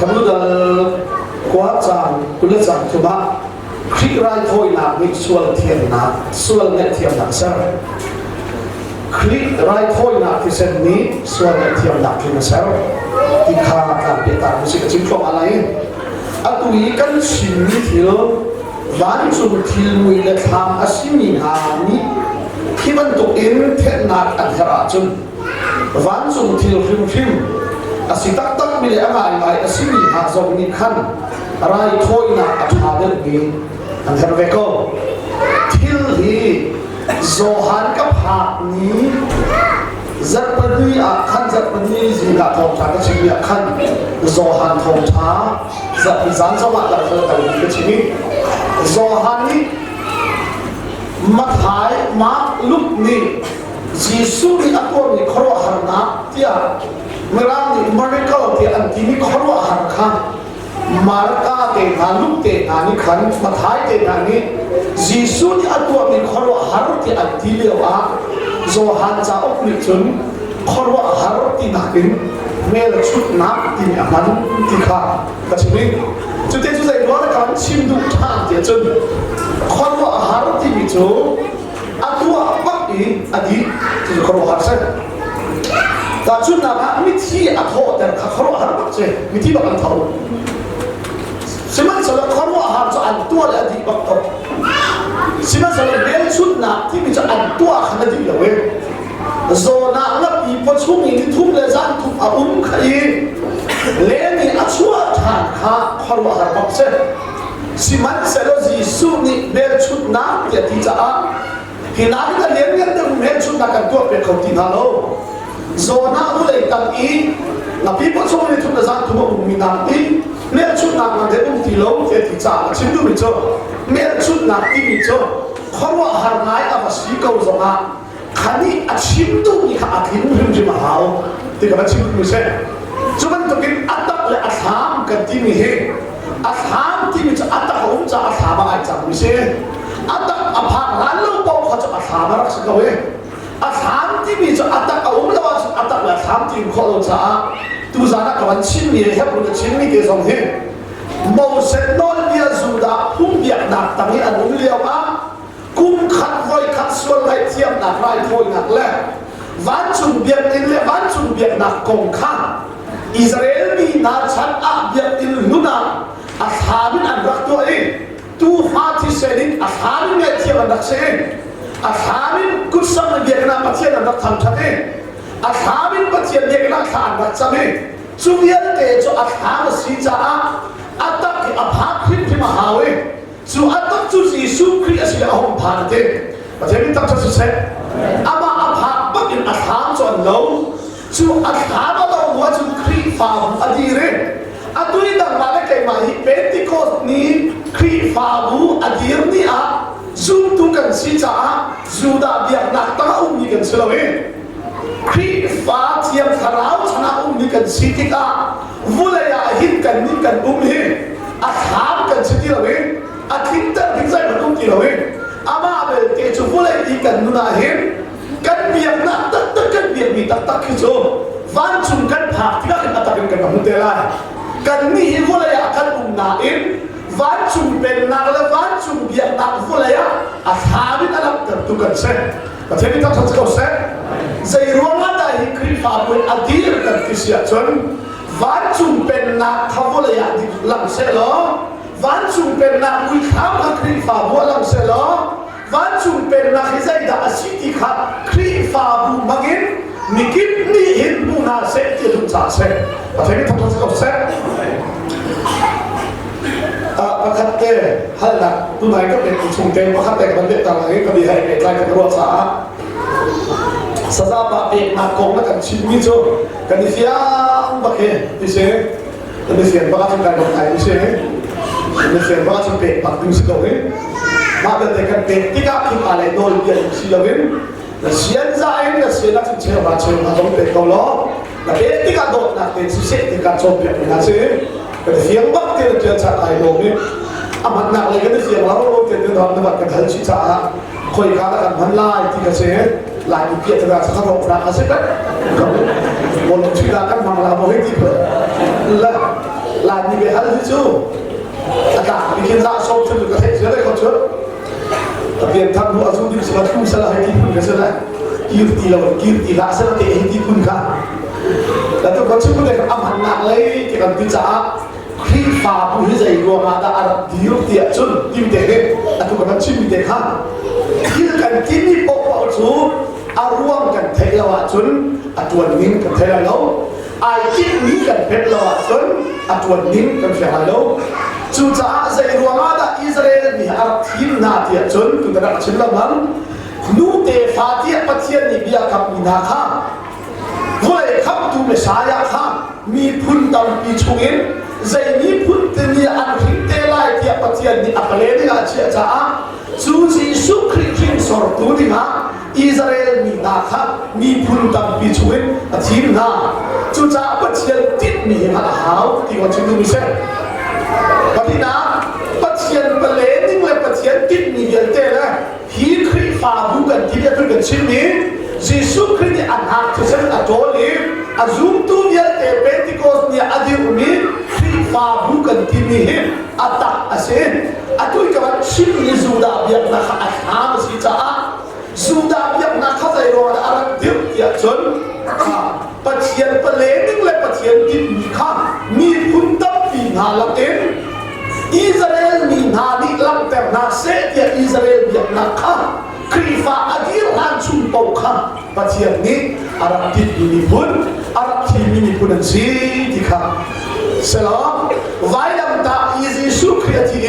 ทำรู้ดังกว่าจางกุลจางทุบะคลิกไรโถยนักมิส่วนเทียมนักส่วนเน็ตเทียมนักเสร์คลิกไรโถยนักที่เส้นนี้ส่วนเน็ตเทียมนักที่มาเสร์ที่ข้าการเปลี่ยนตามสิ่งที่ชอบอะไรอัตุยกันชิมนิทิลวันจุดทิลมุยเล็กทำอาศิมินหานีที่มันตุอินเทนักอันเทราจุนวันจุดทิลฟิมอาศิตักตักมีอะไรอะไรอาศิมินหาจงมีขันไรโถยนักอัฐาเดินมีอันเทราเวโกทิลฮีโซฮันกับหากนี้จัดปนีขันจัดปนีสิงห์ทองช้างก็ชิมีขันโซฮันทองช้าจัดพิจารณาว่าเราจะทำยังไงก็ชิมีโซฮันนี้มาถ่ายมาลุกนี้จีสุนีอัตวนี้ครัวหานาที่อ่ะเมื่อนี้มาเรียกว่าที่อันที่นี้ครัวหาขันมาร์กาเตนาลุกเตนานี้ขันมาถ่ายเตนานี้จีสุนีอัตวนี้ครัวหารุที่อันที่เลี้ยวอ่ะโซฮันจะออกนิจุนครัวหารุที่นักินเมื่อชุดนักที่อันนั้นที่ข้าก็ชิมีจุดที่จุดที่ว่าการชิมดูทางเดียจุนครัวหารุที่มิจูอัตัวปักอีอดีตที่ครัวหารุเสแต่ชุดนั้นมิที่อัทโหแต่ครัวหารุเสมิที่บังเทาสิมันสำหรับครัวหารุจะอันตัวและอดีตบังเทาสิมันสำหรับเรื่องชุดนักที่มิจะอันตัวขนาดนี้เลยโซนาลับอีพอชุ่มอีที่ทุ่มเลยจันทุ่มอาขยีเลนี่อัชัวทานข้าครัวหารุเสสิมันเสร็จแล้วจีสุนี่เบลชุดนักเดียที่จะที่นั่นก็เลี้ยงเงินเดือนเบลชุดนักกันตัวเป็นคนที่นั่นโลโซนาอุเลยตั้งอีนับปีพอชุ่มอีทุ่มเลยจันทุ่มมีนักอีเบลชุดนักมันเดี๋ยวที่โลเดียที่จะชิมดูมิโจเบลชุดนักที่มิโจครัวหารุไงอาศัยเขาส่งมาขันนี้อาชิมดูมีข้าอาทิตย์มึงจะมาหาที่กับชิมดูมิเช่จุมันต้องกินอัตตะและอัฐามกันที่มีเหตุอัฐามที่มีจะอัตตะของจะอัฐามอะไรจังมิเช่อัตตะอภาร้านลูกบอกเขาจะอัฐามรักษาเขาเองอัฐามที่มีจะอัตตะเอาแล้วว่าอัตตะและอัฐามที่เขาจะตัวจานักวันชิมมีเหตุผลชิมมีเกี่ยวกับเหตุโมเสสนอนเบียจูดาพุ่งเบียดหนักตั้งนี้อันนู้นเลี้ยวกุมขัดไว้ขัดส่วนไรเทียมหนักไรโถยหนักแหละวันจุนเบียดอินเล่วันจุนเบียดหนักกงข้าอิสราเอลมีนาชันอาเบียดอินลุนาอาสาบินอันรักตัวเองตูฟาที่เสดินอาสาบินเงเทียมอันรักเองอาสาบินกุศลเบียดนาปัจเจียนอันรักทำชัดเองอาสาบินปัจเจียนเบียดนาขาอันรักจำเองสุเวียนเตจอาสาบสีจ้าอัตตะที่อภาพิมพิมหาเวสุอัตตะจุสีสุครีสิอาหงพานเตประเทศนี้ตั้งใจสุดเสกอามาอภาบักินอาสามจนเราสุอาสามเราหัวจุครีฟาบุอดีเรอัตุยดังมาเลกมาฮิเปติโคสนี้ครีฟาบุอดีรนี่อะซูตุกันสิจ้าจูดาเบียนักตั้งมีกันเสลเวครีฟาเทียมทาราวชนะมีกันสิติกาวุเลยาหินกันนี่กันฮิอาสามกันสิติละเวอาทิตย์ตั้งที่ใจมันกี่ละเวอามาเบลเกจูวุเลยอีกันนุนาหินกันเบียนักตักกันเบียมีตักคือโจวันจุนกันผักที่กันอัตกันกันมุเตลัยกันนี่วุเลยากันนาอินวันจุนเป็นนักและวันจุนเบียนักวุเลยาอาสาบินอัลกันตุกันเซประเทศนี้ต้องทำสิ่งเสร็จใจรวมกันได้ครีฟาบุอดีตกันที่เสียจนวันจุนเป็นนักเขาวุเลยาดิลังเซลวันจุนเป็นนักวิขามครีฟาบุลังเซลวันจุนเป็นนักที่ใจด่าสิทธิขัดครีฟาบุมังอินมิกิบนี่หินบุนาเซที่ลุงจ่าเซประเทศนี้ทำสิ่งเสร็จประคัตเต้ฮัลโหลตัวไหนก็เป็นชุมเต็มประคัตเต้กันเด็กต่างๆก็มีให้เป็นใจกันรัวษาสซาบะเป็นนักกงนักชิมมิโจกันดิเซียงบักเฮดิเซกันดิเซียงบักชุมกันบักไทยดิเซกันดิเซียงบักชุมเป็นบักดึงสกอวินมาเป็นแต่กันเป็นที่กับที่อะไรโดนเกี่ยวกับศิลวินและเสียงใจและเสียงนักศึกษาบักชุมมาต้องเป็นตัวล้อและเป็นที่กับโดนนักเป็นสุเสที่กับชมเป็นนักศึกษาเป็นเสียงบักเตอร์เจอชาไทยโลกนี้อามันหนักเลยกันเสียงเราเตอร์เดินทางมากันทันชิชาคอยการกันมันไล่ที่กระเซ็นไล่เกียรติราชข้าพเจ้าเสร็จแล้วบนชีวิตกันมังลาโมหิที่เปิดและไล่ hal di chu ata bikin za som chu ka the je le ko chu tabian tham bu azu di salat ku sala hai ki kun ka sala kirti la sala te hi kun ka la to ko chu de am han na lai ki kan ti cha khi fa bu hi zai ro ma da arab diu ti chun ti de he atu ko chi mi de kha ki kan ki mi po po chu aruang kan thei lawa chun atuan ning kan thei lo ai ki mi kan pet lawa chun atuan ning kan thei lo chu cha zai ro ma da Israel mi arab thim na ti chun tu da chin la man nu te fa ti pathian ni bia kap ni na kha voi khap tu me saya kha mi phun tam pi chungin zai mi phun te ni an hing te lai ti pathian ni apale ni ga chia cha chu ji su khri khim sor tu ni ha Israel mi na kha mi phun tam pi chungin athim na chu cha pathian tit mi ha hau ti ko chu mi se patina pathian pale ni le pathian tit mi yel te la hi khri fa bu kan ti ya kan chin ni Jesus Christ anak kesan atoli azum tu dia te Pentecost ni adir umi fi fa bukan timi atak asen atui kawan sim ni zuda biak na kha aham si cha zuda biak na kha zai ro arak dir ya chon pathian palening le pathian tin kha mi punta pi na laten Israel mi na ni lam ter na se ya Israel biak na kha krifa adir han chung pau kha pathian ni arab ti ni pun arab ti ni pun an si ti kha salam vailam ta izi su kriati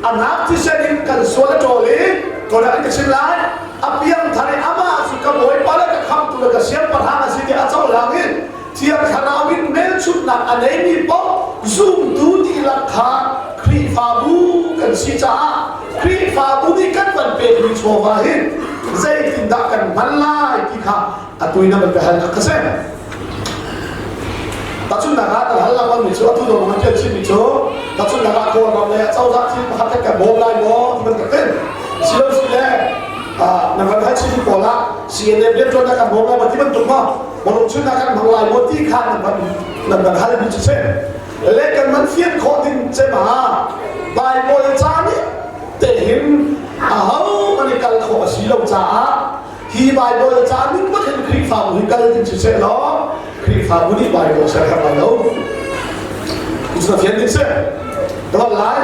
anak ti senin kan sola tole tola ka silai apiang thare ama su ka boy pala ka kham tu ka siam parhana si ti achau langin tia khanawin mel chut na anei ni po zoom tu ti lakha krifa bu kan si cha krifa bu ni kan ban pe ni chova hin zai tin da kan malai ki kha atui na ban hal ka sen tachun na ga hal la ban ni chu atu do ma ke chi ni chu tachun na ga ko ma le chau za chi ma ka ka bo lai bo ban ka ten silo sile na ban ha chi ni ko la si ne le to na ka bo ma ti ban tu ma bo lu chu na kan ma lai bo ti kha na ban hal ni chu se le kan man fian ko din che ma bai bo cha ni te him ahau mani kal kho si lo cha hi bible cha ning ma khen khri fa bu kal din se lo khri fa bu ni bible sa ka lo usna fian din se do lai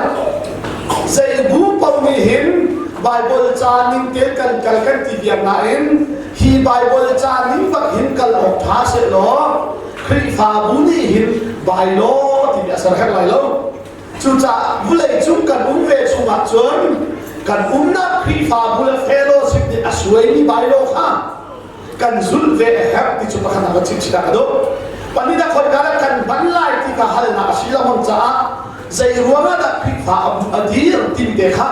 sei bu pa mi hin bible cha ning te kan ti bian na en hi bible cha ning ma hin kal ok tha se lo khri fa bu ni hin bai lo ti ya sa ka lai lo chu cha bu lai chung kan ve chu ma chun kan na khri fa bu la fellowship ni aswai ni bai lo kha kan zul ve hab ti chu pa khana chi chi da do panida khoi kala kan ban lai ti ka hal na asila mon cha zai ruama da khri fa adir ti de kha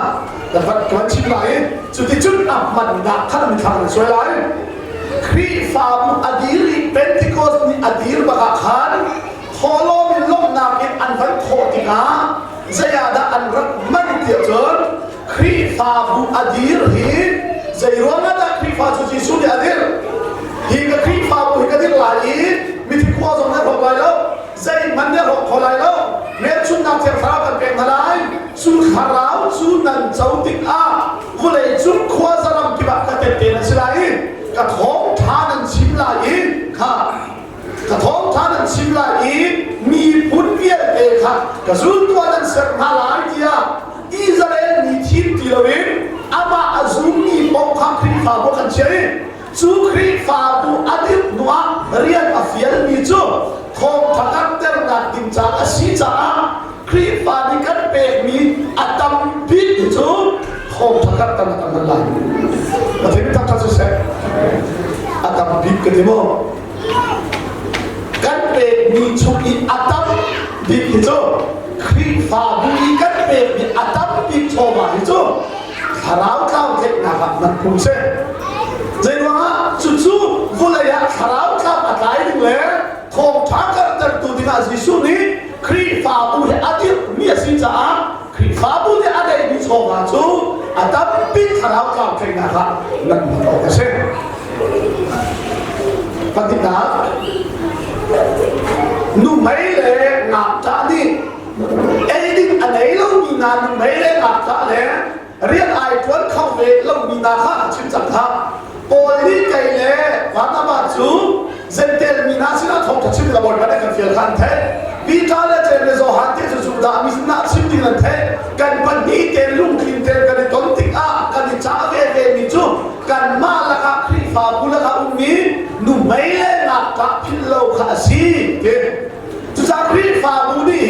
da bat kan chi lai chu ti chun ap man da khan mi khan swai lai khri fa adir Pentecost ni adir ba khan kholo min lom na ke an van kho ti ka zayada an rak man ti chon khri fa bu adir hi zairona da khri fa chu ji su de adir hi ka khri fa bu ka dir la hi mi thi ko zong na ro lai lo zai man ne ro kho lai lo me chun na te fa kan pe malai su kharau su nan chau tik a ko lai chun khwa zaram ki ba ka te te na silai ka thong tha nan sim la hi kha ka thong tha nan sim la hi mi pun viet te kha ka zul tu nan ser na lai tia Israel ni thim ti lovin ama azum ni pom kha khri fa bo kan chei chu khri fa bu adip nuwa rian afial ni chu thong thakam ter na tim cha asi cha khri fa ni kan pe mi atam bit chu thong thakam tan tan lai ta thim ta cha se atam bit ke demo kan pe mi chu i atam bit chu khri fa bu ni kan pe mi atam bit cho ma chu harau kau ke na ka man kum se zai wa chu chu vulaya harau ka patai ni le thong thakam tar tu dinga jisu ni khri fa bu he adir mi asi cha khri fa bu ni adai ni cho ma chu atam bit harau kau ke na ka man kum se patina nu mai le ngap ta ni นานไม่เล่นอัดละเลยเรียนไอ้ทวนเข้าเวทแล้วมีนาข้าชิมจังท่าโอลิไกเล่วานาบาจูเซนเตลมีนาสินาทองชิมระบบกันได้กันเฟียร์คันเทวิจารณ์เจริญโซฮันเตจะสุดามิสนาชิมดีนันเทกันปันนี้เตลุงคินเตกันต้นติกอากันจ้าเวเวมิจูกันมาละค่ะคริฟาบุละค่ะอุ้มมีนุ่มไม่เล่นอัดละพิลโลคาซีเกจุดคริฟาบุนี่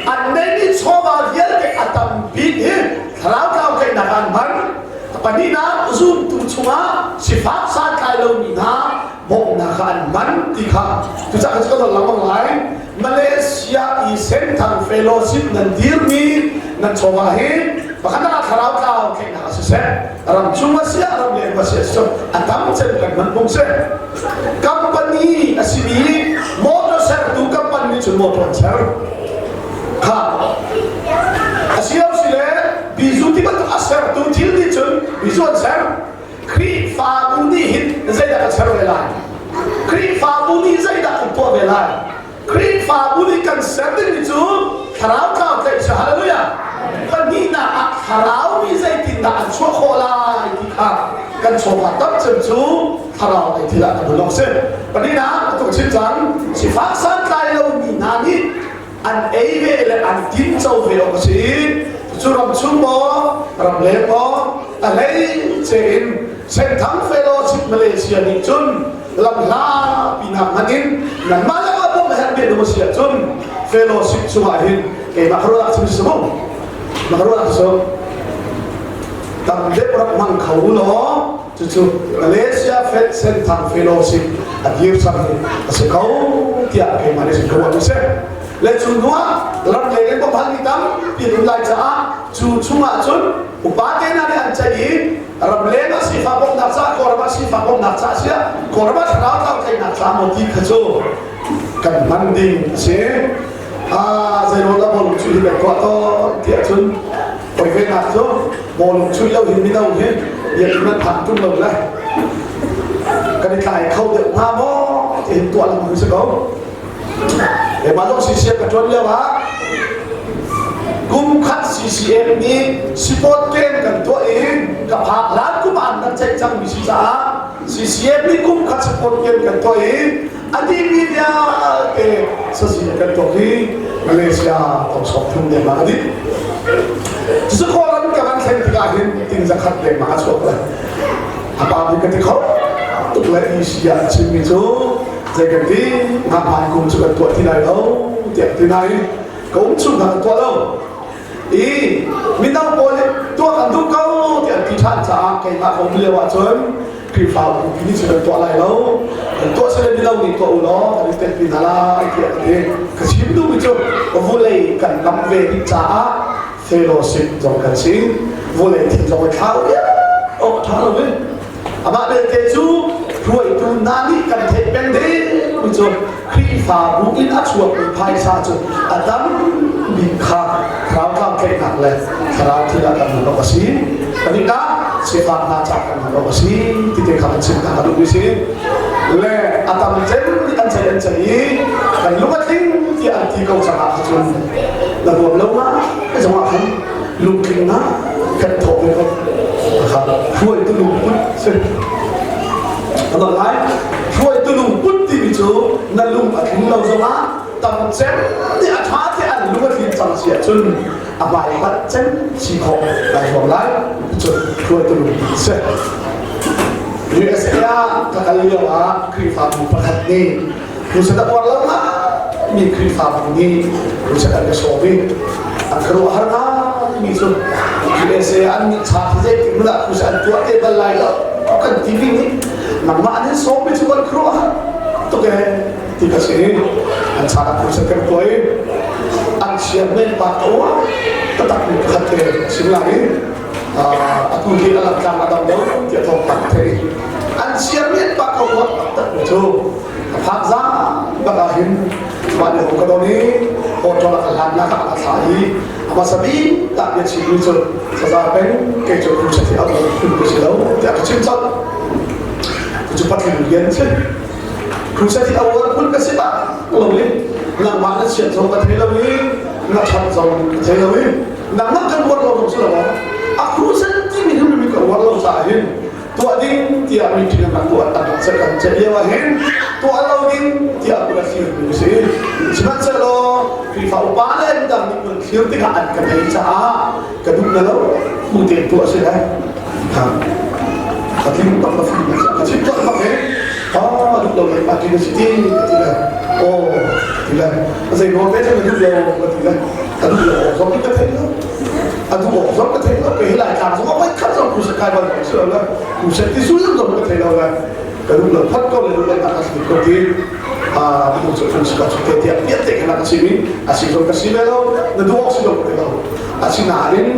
อันนี้ชอบมาเยอะเกอัตมบิดเราเราเกนักการมันปนินาซูมตุชัวสิฟ้าสาดไกลลงมีนาบอกนักการมันที่ข้าจุดจากที่เราลำบากมาเลเซียอีเซนทางเฟโลชิพนั่นดีมีนั่นชอบมาเห็นบางครั้งเราเราเกนักศึกษารำจุมาเสียรำเลี้ยงมาเสียส่วนอัตมเซนกันมันบงเซกัมปานีอาศิบีมอเตอร์เซอร์ดูกัมปานีจุดมอเตอร์เซอร์ข้าอาเซียนสิเลบิจุที่มันอาเซียนตัวที่ดีจนบิจุอันเซอร์ครีฟาบุนีหินใจดักเซอร์เวลาครีฟาบุนีใจดักตัวเวลาครีฟาบุนีกันเซอร์บิจุคราวข้าวเตชะฮาเลลูยาวันนี้นะคราวมีใจติดตาชั่วโคลาที่ข้ากันชมว่าตั้งจนจูคราวในที่ละกันลงเส้นวันนี้นะตัวชิ้นจังสิฟ้าสันไกลเรามีนานี้อันเอเวและอันกินเจ้าเวลก็สิจุรำชุมโมรำเล่โมอะไรเจนเส้นทางเฟโลชิพมาเลเซียนี่จุนลำลาปีนักมันนินนั่นมาแล้วก็ผมเห็นเป็นมาเลเซียจุนเฟโลชิพชัวหินเกี่ยมาครูรักสมิสมุมาครูรักสมตั้งเด็กรักมังเขาหล่อจู่ๆมาเลเซียเฟดเส้นทางเฟโลชิพอันยืดสักนิดแต่เขาเกี่ยเกี่ยมาเลเซียเขาว่าไม่ใช่และจุดนู้นเราเลี้ยงพวกพันธุ์ตั้งปีรุ่นไล่จ้าจู่ช่วงจุดอุปการณ์นั้นอันใจดีเราเลี้ยงสิฟ้าบงนักจ้าโคราบสิฟ้าบงนักจ้าเสียโคราบเราเราใช้นักจ้าหมดที่ขจูกันมันดิ่งเสียใจเราละบอลช่วยแบบก็ต่อเที่ยจุดไปเวนักจูบอลช่วยเราเห็นไม่ได้เห็นยังมันผ่านจุดลงเลยกันในขายเข้าเดือดมาบ่เห็นตัวเราไม่ใช่เขาเดี๋ยวมาต้องซีเซียกับจวนเลยวะกุมขัดซีเซียนี้สปอร์ตเกมกันตัวเองกับหากร้านกุมอันนั้นใจจังมิสิจ้าซีเซียนี้กุมขัดสปอร์ตเกมกันตัวเองอดีตมีเดียซีเซียกันตัวเองมาเลเซียต้องสอบทุ่มเดียมาดิสุดข้อนั้นกับมันแข่งที่การเห็นติงจะขัดเลยมาชกเลยอาบาบิกันที่เขาตุกเลยอีเซียชิมิจูjadi ngapain kum suka tua tidak tahu tiap tinai kum suka tua tahu minta boleh tua kan tu kau tiap titan cak kayak nak kum lewat cuan krifau ini suka tua lai tahu tua saya bilang ni tua ulo tapi tiap tinala tiap kecil tu macam boleh kan lambe cak fellowship jom kasih boleh jom kau ya oh tahu ni abang ada kejuรวยตุนานี่กันเทเป็นเด้คุณผู้ชมครีฟาบุอินอัจฉริยะภายชาจุอาดัมบินขาคราวข้ามเก่งหนักเลยคราวที่เรากันโลกสีวันนี้นะเสียฟังน่าจับกันโลกสีที่เด็กขับชิมกันดูดิสิและอาดัมเจนที่อันเจนใจกันลูกทิ้งที่อันที่เขาจะหาจุนแล้วรวมแล้วนะไม่จังหวะนั้นลูกทิ้งนะกันโถเลยครับรวยตุลุพุทธซึ่งตอนนั้นช่วยตัวลุงพุทธิบิจูนั่นลุงอธิเราจะมาตำเซ็นที่อาชาที่อันลุงอธิจังเสียจนอบายปัจเจนชีคงได้บอกไล่จนช่วยตัวลุงเสร็จยูเอสเอถ้าใครเรียกว่าครีฟาบุประทัดนี้รู้สึกว่าเราละมีครีฟาบุนี้รู้สึกอะไรโชว์อันครัวฮาร์นามีส่วนยูเอสเออันนี้ชาติเด็กเมื่อรู้สึกตัวเองเป็นไรแล้วกันทีวีนี้nama ane sobe juga keruah, tu ke tiga sini, antara kursus kertoy, ansiamen patoa, tetap hati sini lagi, aku kira akan ada dong, dia tahu hati, ansiamen patoa tetap itu, fakza bagahin, pada hukum ini, orang akan nak asai, apa sabi tak dia sini tu, sesapen kecuali kursus itu, kursus itu, dia kecil cepat kemudian sih, khususnya di awal pun kasih tak, lebih, nak mana sih, zaman tadi lebih, nak cepat zaman tadi lebih, nang nak kan buat lo sudah apa aku sendiri minum kan buat lo sahin tua ding dia mikir nak buat tak sekan jadi wahin tua lo ding dia berhasil berhasil sebab selo FIFA upale dan mikir tidak ada kerja kedua lo mungkin tua sudah Akhirnya tak dapat macam tu apa aduh lo lagi di sini tidak tidak saya ngomong macam tu tidak aduh lo sampai ke tengok sampai tengok kehilangan semua baik kan sampai sekai banyak sudah pusat di sulit lo ke tengok kan kalau lo pat kau lo nak kasih kau di untuk suka tiap tiap nak kasih asyik lo kasih lo dua sudah ke tengok asyik narin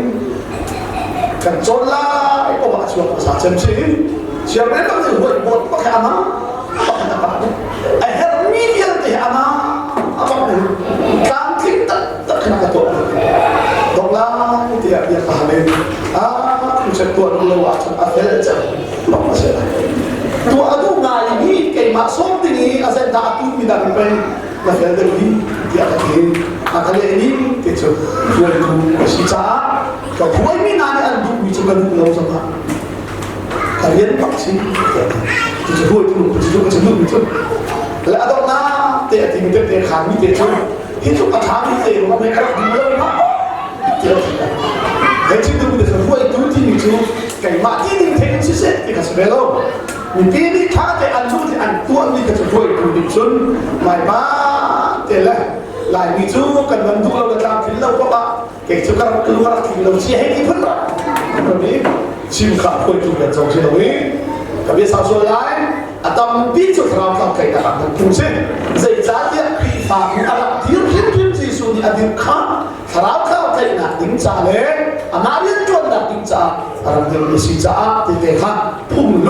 kan cola itu macam apa sahaja sih siapa yang tak buat pakai ama pakai apa ni dia teh ama apa kan kita tak kena ketuk doklah dia pahamin macam tuan dulu macam afel macam apa masalah tu aduh ngai ni kayak maksud ini asal tak tu tidak pen afel tadi dia kata ini itu dua itu sisa kau buat ni nanya adu bicara dulu sama kalian paksi itu buat itu lah ada na teh tinggal teh kami teh itu kami teh rumah mereka dulu tidak jadi itu sudah buat itu kayak mati ni teh sisa kita sebelum mungkin kata anu tuan ni kita buat itu mai ba teh lah lai itu kan bantu lo datang kita apa kayak juga keluar kita siapa yang pernah tapi simka pun juga jauh sekali tapi satu lain atau bicara tentang kayak apa mungkin saya jadi FIFA alat dia suni adik kan terang kayak nak tinggal amarin tuan nak tinggal orang yang bersiap tidak kan pun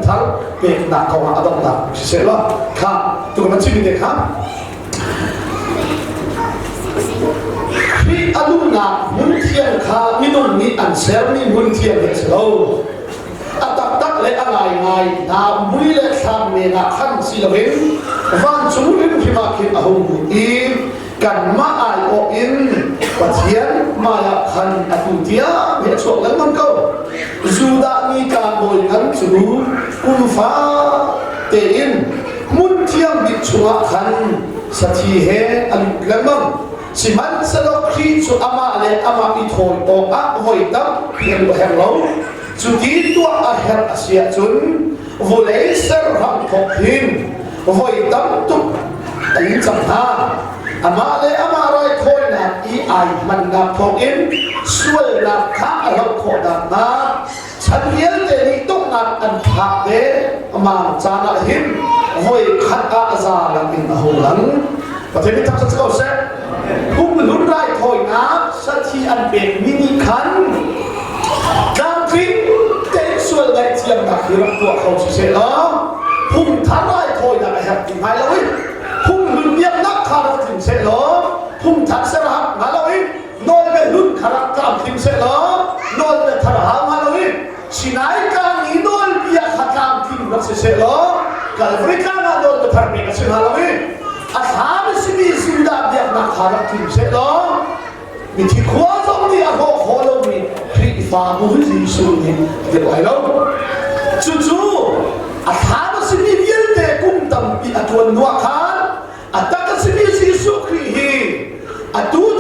tar nak kau ada nak sila kan tu macam ni kan alumna muntian kha minun ni answer ni muntian he selo atak tak le angai na mui le tham me na khan silawin van chulin phima khin ahum in kan ma ai o in pathian ma ya khan atutia me chok lang man ko zuda ni ka boy ngan chu kun fa te in muntian bi chunga khan sathi he aliklamam siman salok khi su ama le ama ithoi o a hoi tam pian lo her lo chu ti tu a her asia chun volei ser ram thok hin hoi tam tu ai cham ha ama le ama roi khoi na I ai man na thok in sual na kha ro kho da na chan yel de ni tok na an phak de ama chana hin hoi khat a za la in ho lang pathemi tak sa ko seพุ่งลุ้นไร้ถอยน้ำสักทีอันเป็นมินิคันกางคลิปเต้นส่วนไรเทียมกับคือรับตัวเขาเสียแล้วพุ่งท้าไร้ถอยนะไอ้หักถึงไงแล้ววิพุ่งลุ้นเยี่ยมนักคาราถึงเสียแล้วพุ่งทักเสียแล้วมาแล้ววินอนเป็นลุ้นคาราตามถึงเสียแล้วนอนเป็นทหารมาแล้ววิสินายกางอีนอนเบียขัดตามถึงนักเสียแล้วกัลฟริกานาโดนเป็นทหารกันเสียแล้ววิasal sini sudah dia nak harap tim selo, mesti kuasa dia kau kalau ni FIFA mungkin isu ni dia lalu, cucu asal sini dia tekung tampi atuan dua kan, atak sini isu krihi, atu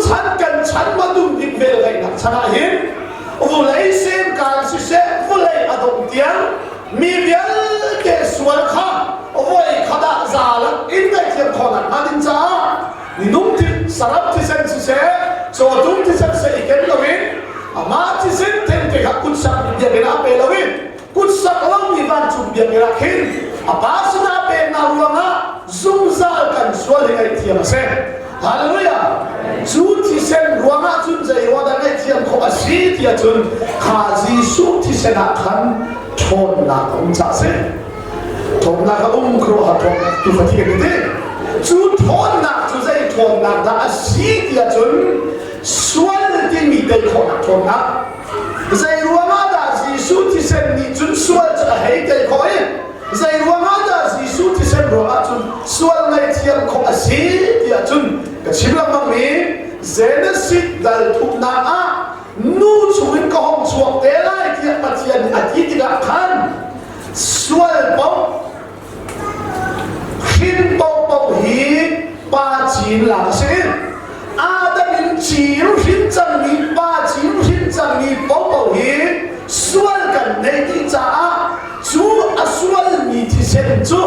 can madum di belai nak canahin, mulai sem kan sise mulai adom tiang, mibial ke sual kan. Oi kada zalan inda tiap konan adin za ni numti sarap tisen sise so dum tisen se iken lawin ama tisen tempe ka kutsak dia gena pe lawin kutsak law ni van chu dia gena khin apa suna pe na ruanga zumzal kan swali ai tiam se haleluya chu tisen ruanga chun jai wada ngai tiam ko asi tia chun khazi su tisen khan thon na om cha se thon na ka kro ha thon tu fatige kete chu thon na chu zai thon na da asi dia chun swal ti mi dei ko na thon na zai ruama da ji su ti sen ni chun swal cha hei dei ko e zai ruama da ji su ti sen ro a chun swal ngai tiam ko asi dia chun ka chimla mang ni Genesis dal thuk na a nu chuin ka hom chuak te lai ti pathian ati ti ga khan sual pau khin pau pau hi pa chin la sin Adam in chiu hin chang ni pa chiu hin chang ni pau pau hi sual kan nei ti cha a chu a sual ni ti sen chu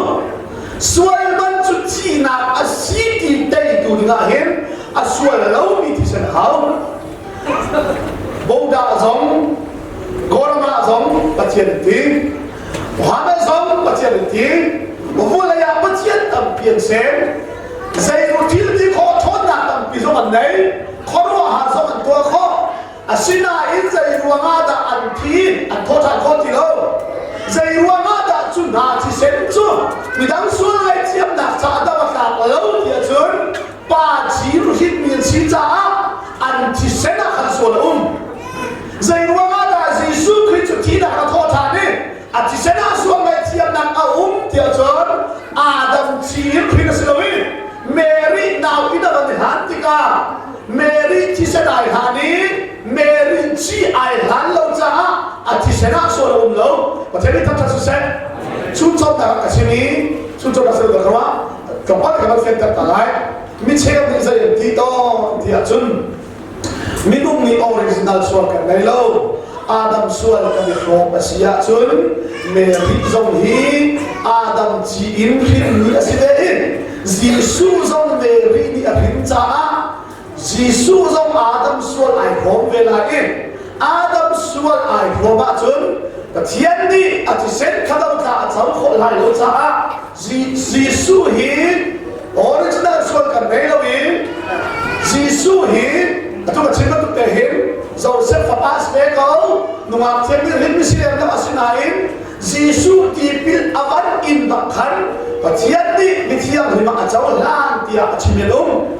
sual man chu chi na a si ti dei tu nga hen a sual lo mi ti sen hao Boda zong Gorma zong pathian ti Muhammad zong pathian ti Vula ya pathian tam pian sen Zai ro til ti kho thon na tam pi zong an nei kho ro ha zong an tua kho asina in zai ro nga da an thi an tho tha kho ti lo Zai ro nga da chu na ti sen chu mi dang su lai chiam na cha da wa ka lo ti chun pa chi ru hit mi chi cha an ti sen a khan so lo Zai ro nga da Jesu Christ ti da ka tho tha ni a ti sen a so mai chiam na a ti chun Adam chi Christ lo Mary now ina ban hantika Mary chi se dai hani Mary chi ai han lo cha ati se na so lo lo pateni tam cha su se chu chom da ka sini chu chom da se da kwa ka pa ka ba ta ta lai mi che ni se ti to ti a chun mi dum ni original so ka nei lo Adam sual ka ni kho pasia chun Mary zong hi Adam chi in hin ni aside in Jisu zong Mary ni arin cha Jisu zong Adam sual ai khom ve la in Adam sual ai khom ba chun pathian ni ati sen khadau ta chau kho lai lo cha Jisu hi original sual kan nei lo in Jisu hi atu ka chin tu te hin Joseph Papas pe ko nuam chen ni rin mi siam na asinain Jisu ti pil avan in bakhan pathian ni mithiam ni ma chaw lan tia achimelum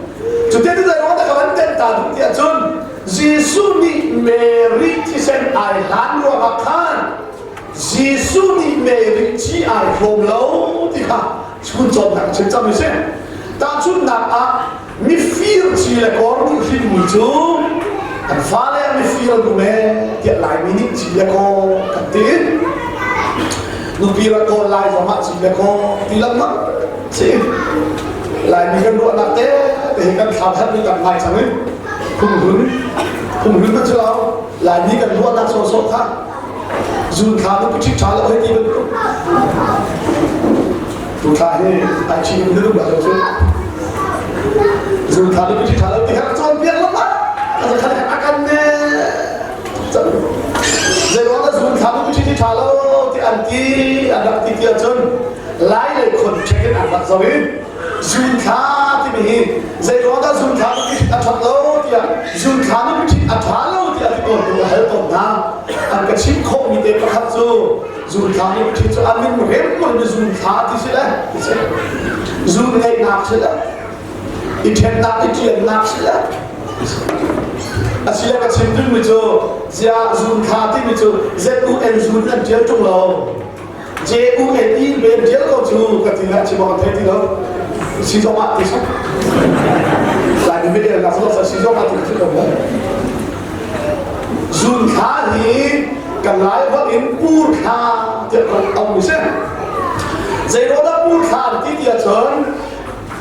chute tu da ro da kawan ten ta tu tia chun Jisu ni Mary ti sen ai lan ro bakhan Jisu ni Mary chi ai khom lo ti kha chun chom na chen cham mi sen ta chun na a mi feel chi le kor ni fi mu chu an fa le mi feel du me tia lai mi ni chi le ko kan tin Nupira ko lai sama si ko tilang ma si lai ni kan dua nak te kan khabar ni kan lai sangai kum hun ka chalo lai ni kan dua nak so so tha zun kha ni pichi chala hai ti ben tu kha he ai chi ni du ba so zun kha ni pichi chala ti ha chon pian la ma ka kha akan ne zero da zun kha ni pichi chala anti anak titia chun lai le khon check an bat zawin zun kha ti mi zai ro da zun kha ni a thak lo tia zun kha ni ti a tha lo tia ti ko tu hal to na an ka chim kho mi te pa khat chu zun kha ni ti chu an min rem ko ni zun kha ti se la zun nei nak se la i then nak i ti nak se la Asila ka chimdul mi chu zia zun kha ti mi chu ZUN zun an jel chung lo JUNE ben jel ko chu ka ti la chi bo the ti lo si zo ma ti sa la ni me la so sa si zo ma ti lo zun kha ni ka lai wa in pur kha te ko mi se zai ro da pur kha ti ti a chon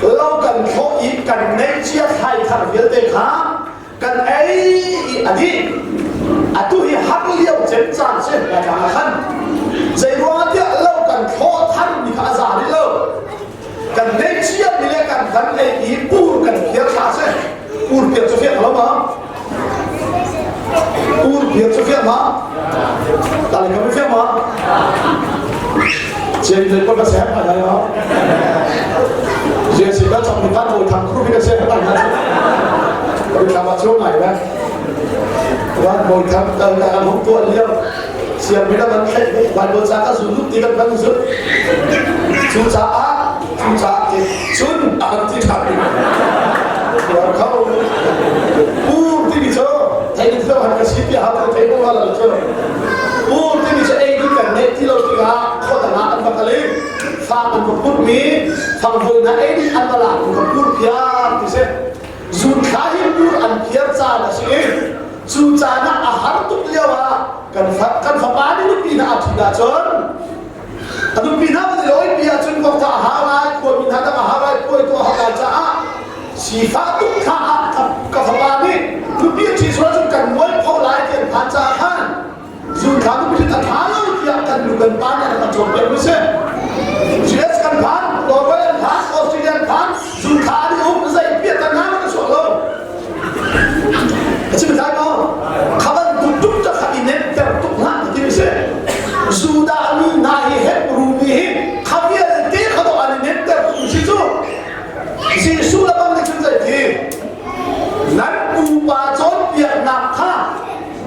lo kan kho i kan nei chia khai kha vel te kha kan ai adi atu hi hak liao chen chan se la ka khan zai ro dia lo kan kho than ni ka za ni lo kan nei chia ni le kan kan ai i pur kan phia kha se pur phia cho phia lo ma pur phia cho phia ma ta le ka phia ma chen le ko ka se ma da yo je se ka chom ni ka no thang khu bi ka se ta na Tôi làm ở chỗ này đấy, và ngồi thăm làm không tuần liêu, xem mấy năm khách vài bữa sáng các dùng lúc tí các bạn dùng, chú cha thì chun ăn thì thằng, rồi không, thì bị cho, thấy những thứ hàng cái ship ya học thấy không là cho, thì bị cho ai đi cần net thì lâu thì gà, khó thằng nào ăn bạc lấy, pha ăn một phút mì, thằng vừa nãy đi ăn bạc làm một phút kia thì sẽ Zun kha hi pur an จนอนุปีน่ามันร้อยปีจนกว่าจะหาอะไรคนมีหน้าจะหาอะไรป่วยตัวหาจะสีฟ้าตุกข้ากับสบายนี่ลูกพี่ที่สุดจนกันมวยพอหลายเดือนผ่านจากข้างสุดท้ายลูกพี่ตัดหาแล้วที่กันดูกันบ้านเนี่ยมันจบเป็นไม่ใช่เชื่อกันผ่านตัวเวลผ่านออสเตรเลียผ่านสุดท้ายที่อุ้มใส่เปียตันน้ำมันสวยเลยใช่ไหมครับน้องข้ามันตุกจะขับอินเน็ตแต่ตุกหลังที่ไม่ใช่สุดามีนายเห็บรูมีข้าเวียนเตี้ยเขาต้องอันเน็ตแต่ตุกชิจูสิสุดละบางในชุดใจที่นั้นกูปาจนเปียกหนักข้า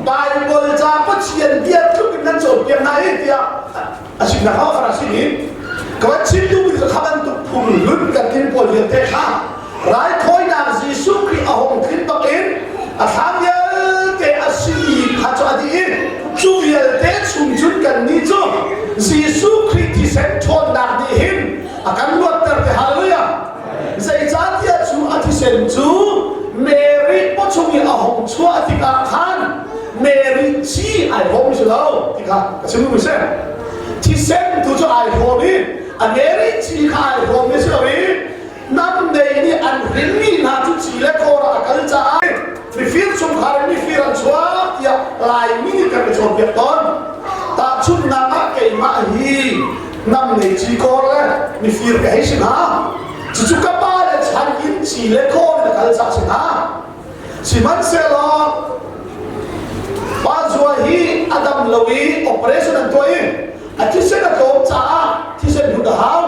บายบริจาคก็เชียนเบียดทุกนั้นจบเปียกนายเดียอาชีพนักข่าวฟราสินีก็ว่าชิมดูมันจะข้ามันตุกพุ่งลุ้นกันกินปวดเวียนเตะข้าร้ายคอยนางสิสุครีอาหงขึ้นตัวเองอาทำเยอะเตะอาชีพข้าจะอดีตจูเยเตะชุมชุนกันนี่จ้ะสิสุครีที่เซนชนนักดีหินอาการลวดเตะฮาเลลูยาใจจัดที่จูอาทิเซนจูเมริปชงยอาหงชัวที่กาขันเมริชีไอโฮมิสแล้วที่กาก็ชื่อมิเซนที่เซนตัวจูไอโฮมิอันเมริชีไอโฮมิสแล้วนั่นในนี่อันเห็นนี่นาจุจีเล็กโครากันจ้ามีฟิลชมคาร์มีฟิลชัวที่ลายมินิกันชมเปียต้นตาชุดนาเกยมาฮีนั่นในจีโครามีฟิลแก่ให้สินะจุกบ้านฉันกินจีเล็กโครากันจ้าสินะสิมันเซลล์บ้านชัวฮีอดัมลวีโอเปอเรชั่นตัวเองอาทิตย์เซนโกจ้าที่เซนดูดาว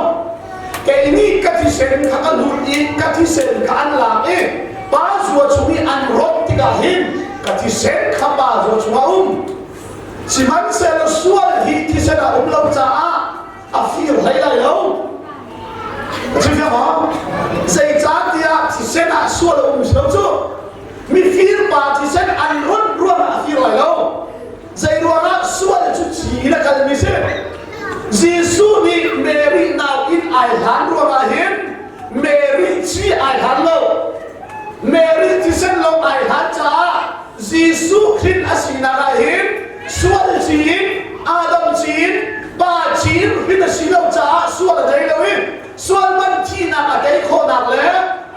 แกนี่กัที่เซนขันลุนอีกัที่เซนขันหลังเองบ้านชัวช่วยอันรบที่กาหินกัที่เซนขับบ้านชัวช่วยสิมันเซลล์ส่วนที่เซนเราจ้าอาฟิลให้ได้แล้วใช่ไหมครับใจจ้าที่เซนส่วนเราจูมีฟิลบ้านที่เซนอันรุ่นอาฟิลให้แล้วใจรัวนะส่วนจุดจีนกันไม่ใช่Yesus ni Mary now in Ireland ruahin Mary chi Ireland lo Mary ti sen lo Ireland cha Yesus khin asina rahin sual chin Adam chin ba chin hin asina cha sual dai lo hin sual man thi na ka dai kho na le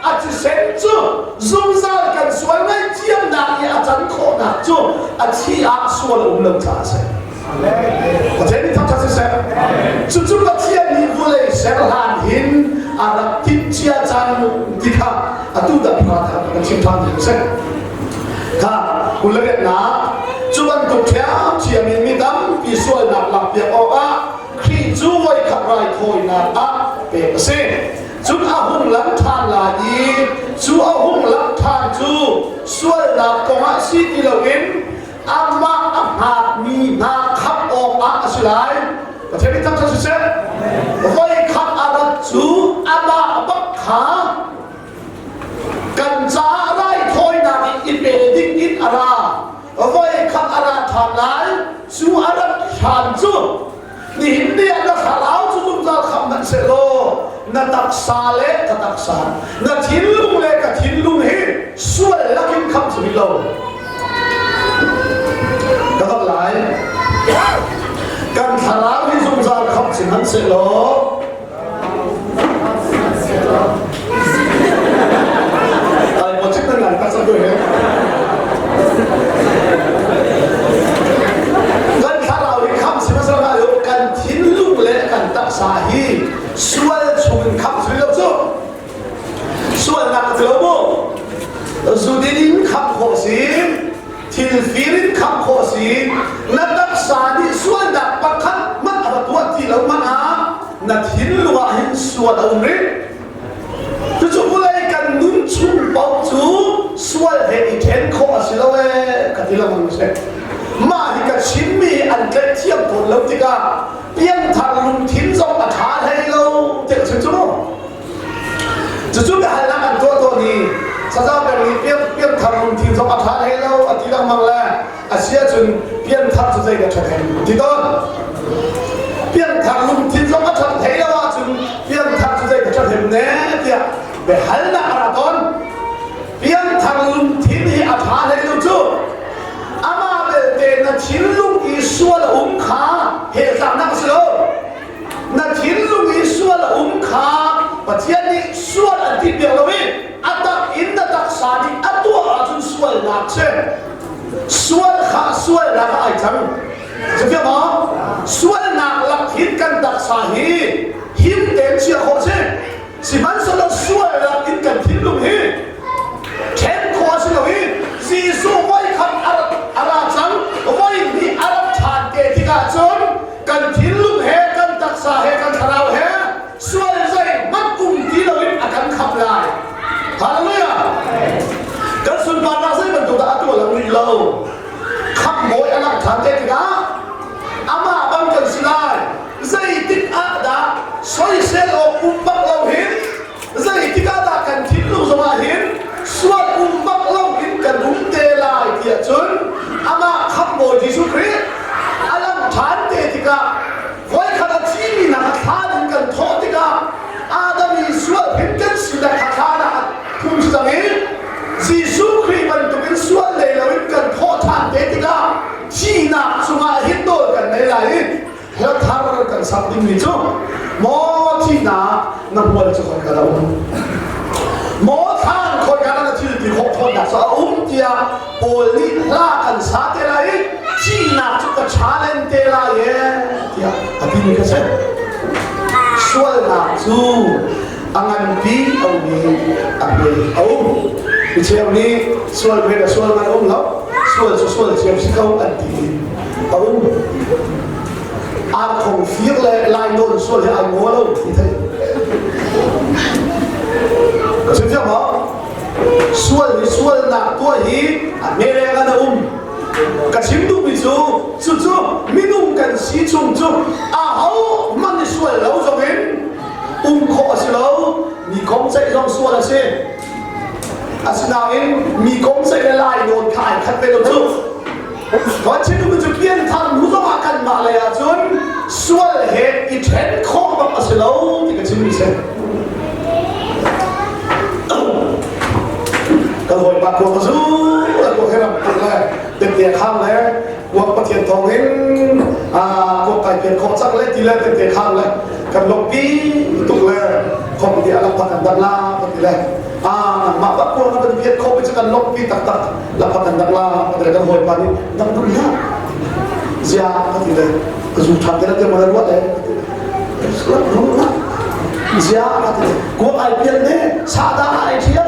a ti sen chu zum zal kan sual mai tiam na ya chan kho na chu a thi a sual lo cha se我这里他就是说，就这个天你不来生寒天，啊，天气啊，咱你看啊，都得怕他那个情况就是，他我那个拿，就问都听，前面没当，比说拿拿别哦啊，去做为看来推拿啊，别不是，就阿红冷谈来伊，就阿红冷谈就说拿讲啊，是第六人。อามาอาหามีนาขับออกอาสิไลประเทศนี้ทั้งทั้งสิ้นไว้ขับอาดัจูอามาบักขากันจาไรคอยนาดีอินเบดิ้งอินอาราไว้ขับอาราทางไหนจูอาดัชานจูนี่หินเดียนักข่าวจูจุ่มจะคำนั้นเสโลนัตักซาเล็กตักซานัทินลุงเล็กกับทินลุงเฮส่วนลักอินคำสุดโลก็ต้องหลายการทาราวิสุมซาลขับสิมันเสโลไอ้หมดชิ้นนั้นหลังตัดสักด้วยเนี่ยการทาราวิขับสิมันเสโลการทิ้งลูกเล็กการตักสาฮีส่วนชุนขับสิโลจุส่วนนักเทโลโมสุดินขับโคสิทิลฟิรินคำโคสีนัดดักษาดิส่วนดักปักขันมันอะไรตัวที่เรามันหานัดหินลวะหินส่วนอุริจะจุบุเลยกันนุ่นชุ่มเบาจูส่วนเฮอิเทนโคสีเรากันที่เรามันไม่ใช่มาที่กับชิมมีอันเกลียมตัวเราที่กับเพียงทางลุงทิ้งส่งอาหารให้เราเด็กชิมจุบจะจุบได้แล้วกันตัวนี้สาวๆแบบนี้เพี้ยนทำลุงทิ้งส่งอาหารให้เราอธิษฐานมาแล้วอาเซียจนเพี้ยนทำสุดใจกับเธอเองที่ต้นเพี้ยนทำลุงทิ้งส่งอาหารให้เราจนเพี้ยนทำสุดใจกับเธอเองเนี่ยเดี๋ยวไปหันหน้าอะไรต้นเพี้ยนทำลุงทิ้งให้อาหารให้เราจูอามาเบลเดนทิ้งลุงอีส่วนอุ้งขาเหตุการณ์ นักเช่นส่วนข้าส่วนรักไอ้จังจะเกี่ยวมั้งส่วนนักหลักหินกันตักสาหีหินเต็มเชียร์โคเช่สิมันสลดส่วนรักหินกันทิ้งลงหีเช่นโคเช่เลยซีซูไว้ขันอาราจังไว้มีอาราชาเกติกาจนกันทิ้งลงเหกันตักสาเหกันทาราวเหส่วนใจมันกุ้งที่เราอาการขับไล่ฮาเลลูยากันสุนทรนาใจมันตัวตาตัวหลังนี้เราขับโมยอาราชาเกติกาอามาบังกันสิได้ใจติดอาดาสวยเซลล์อุ้มบักเราเห็นใจติดอาดากันทิ้งลงสมาเห็นส่วนอุ้มบักเราเห็นกันอุ้มเตลายเดียจนอามาขับโมยยิสุคริสต์อาลังชาเกติกาไว้ขณะที่มีนักฆ่ากันโทษติกาอาดามีส่วนเห็นกันสุดาฆ่านะคุณจะทำยังยิสุคริสต์มันต้องเป็นส่วนเลยเราเห็นกันโทษทางเกติกาที่นักสุมาหินโดกันในหลายแล้วทารกันสับดิ้งมิจูหมอที่นักมวยจะคนกันเราหมอทางคนกันนั่นที่ที่หกคนนักสาวเดียโอลิลากันสาเตลายที่นักจุกชาเลนเตลายเดียอภินิกเซส่วนนักจูอังบีเอานี้อังบีเอาเชื่อมนี้ส่วนเวลาส่วนมันอุ้มแล้วส่วนเชื่อมสิเขาอันดีเอาอาคงฟีร์เลยลายโดนส่วนที่อันงัวแล้วนี่เท่ก็เชื่อมั้งส่วนหนักตัวหีเมเรกันก็ชิมดูมิจูมินุ่มกันสีจุ่มเขามันส่วนเราจะเป็นขอสิเรามีกองใจต้องส่วนละสิอาสนาเองมีกองใจลายโดนขายคัดไปแล้วจุก่อนที่ดูมันจะเปลี่ยนทางรู้ต้องมากันมาเลยจนส่วนเหตุอีเทนข้อแบบอาศัยเราที่กันชิมมิเซก็หอยปากกวางสู้แล้วก็ให้เราติดเลยเด็กๆข้ามเลยวังประเทียนทองเห็นพวกไก่เปลี่ยนของสักเล็กทีเลยเด็กๆข้ามเลยกันลบปีตุกเลยของที่อะไรพันดังลาปฏิเลยมาปากกวางมันเปลี่ยนของไปจากกันลบปีตักแล้วพันดังลาปฏิเลยกันหอยปานี้ดังดุลยาเสียปฏิเลยก็สุดท้ายแล้วจะมาเรื่องอะไรสลับรู้นะเสียปฏิเลยกวางไอเปลี่ยนเนี่ยซาดาไอเทียน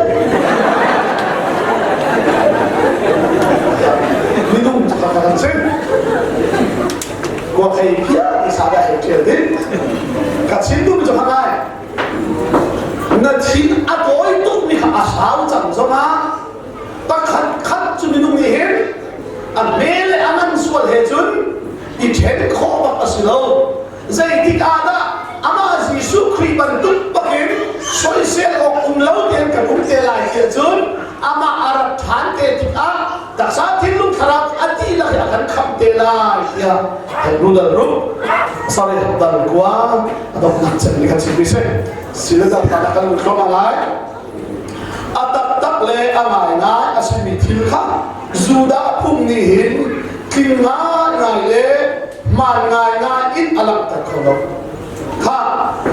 minum makanan sen gua kayak dia sada kecil deh kat situ macam mana nanti aku itu ni asal jangan sama tak kan cuma minum ni hen ambil aman sual hejun ijen kau apa silo jadi tidak ada ama Yesus Kristus bentuk bagian sosial lau dia kan telai hejun ama Arab than ketika tak saat itu kerap hati lah akan kamtelai ya rudal rum sorry dan gua atau macam ni kan sila dah katakan kemalai tak le amai na asmi tilka zuda pumnihin kinga le mangai na in alam takolo ha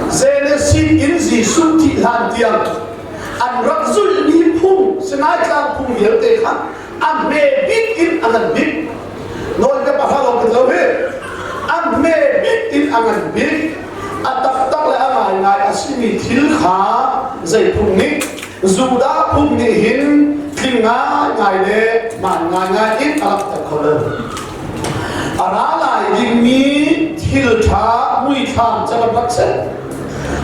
zenesin in Yesus tihan tiang an rakzul ni pum senai kang pum yerte kan an me bit in angan bit non ka pahalo ka lawe an me bit in angan bit atak tak le angai ngai asimi thil kha zai pum ni zuda pum ni hin klinga ngai le man ngai in alak ta khole ara lai ding mi thil tha mui tham chalam rakse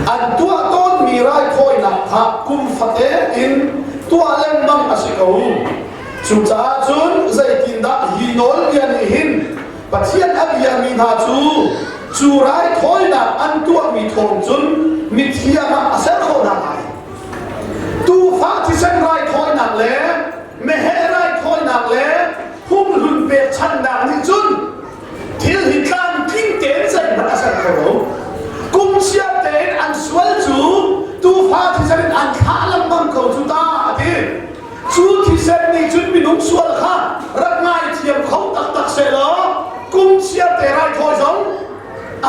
an tua ton mi rai khoi na kha kum fate in tua lem bang asikau chu cha chun zai tin da hi nol yan hin pathian abia mi na chu rai khoi na an tua mi thong chun mi thia ma asar kho na mai tu fa ti san rai khoi na le me he rai khoi na le hum hun pe chan na ni chun thil hi kan thing ten zai ma asar kho kum sia ten an swal chu tu fa ti san an kha lam bang ko chu ta ati chu thi sen ni chun mi nung swal kha rat ngai thiam khong tak se lo kum sia te rai thoi jong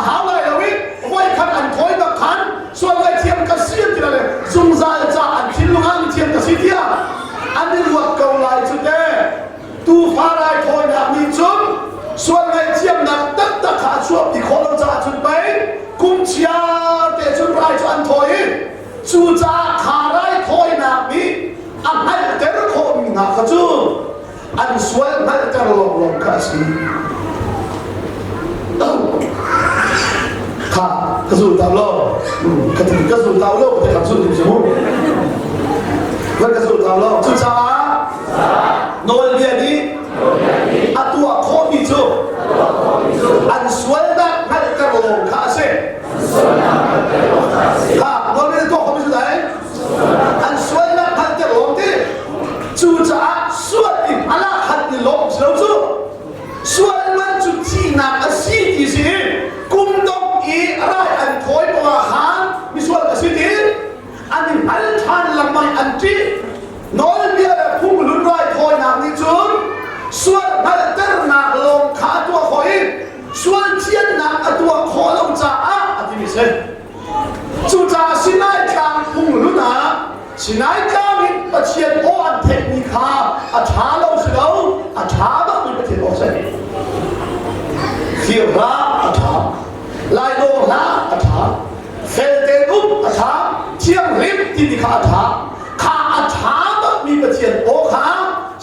a ha lai lo wi voi khan an thoi tak khan swal lai thiam ka sia ti le zum za cha an thil lungang thiam ka si tia an ni ruat ko lai chu te ชียเตจุนไรจุอันถอยจูจ่าขาไรถอยนักนี้อันให้เตระคมนักขจูอันสวยไม่เตระลงกันสิข้ากระสุนดาวโลกกระสุนดาวโลกแต่กระสุนถึงชั่วโมงวันกระสุนดาวโลกจูจ่าโนเอลเบียนี้อันตัวโคมิจูอันสวยนักไม่เตระลงกันสิข้าโนเอลเบียตัวโคมิจูไหนอันสวยนักไม่เตระลงที่จูจ่าสวยอีกอะไรหัดดิลงเจ้าจูสวยมันจุดที่นักอาชีพที่สิกุมดงอีอะไรอันถอยตัวหางมีส่วนอาชีพที่อันนี้พันทันลำไยอันที่น้อยเดียวพุ่งลุ้นไรถอยนักนี่จุดส่วนมันเติร์นักลงขาตัวคอยส่วนเทียนนักตัวคอลงจ่าอันที่มีเส้นจุดจ่าสินายกลางพุ่งลุ้นนะสินายกลางมีประเทียนโออันเทคนิคาอาชาเราสิเราอาชาบ้างมีประเทียนโอเส้นเขียวราอาชาลายโลราอาชาเฟลเตนุปอาชาเชียงริมตินิคาอาชาข้าอาชาบ้างมีประเทียนโอขา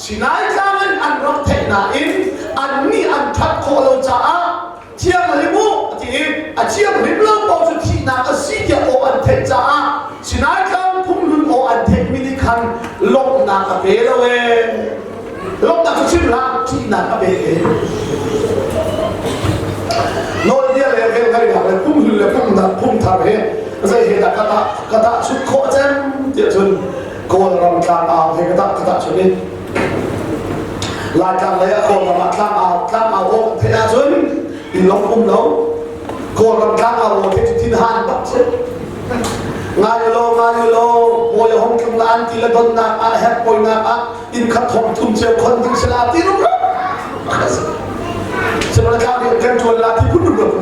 สินายกลางอันรักเทคนาอินอันนี้อันทัดโคโลจ่าเชียงริมุที่เชียงริมเริ่มบอกจุดที่นาอาศิเดียโออันเทจ่าสินายกลางพุ่งลุนโออันเทมินิคันลงนาคาเบลเวลงนาชิมละที่นาคาเบโน้ตเดียเลยเรื่องอะไรแบบพุ่งลุนเลยพุ่งทำเองจะเห็นแต่กระดาชุดโคเจมเดี๋ยวจนโกนรำคาญเอาเห็นกระดาชุดนี้รายการเลยโกนรำคาญเอาโอ้เทียจนอินลงพุ่งแล้วโกนรำคาญเอาเที่ที่หันบัดเช่งานโลโวยห้องกำลังที่ละดนนักแฮปปอยนักอินขัดทองทุ่มเชียวคนถึงฉลาดที่รู้ไหมสมัยการเรียนกันชวนลาที่พุ่งดุๆ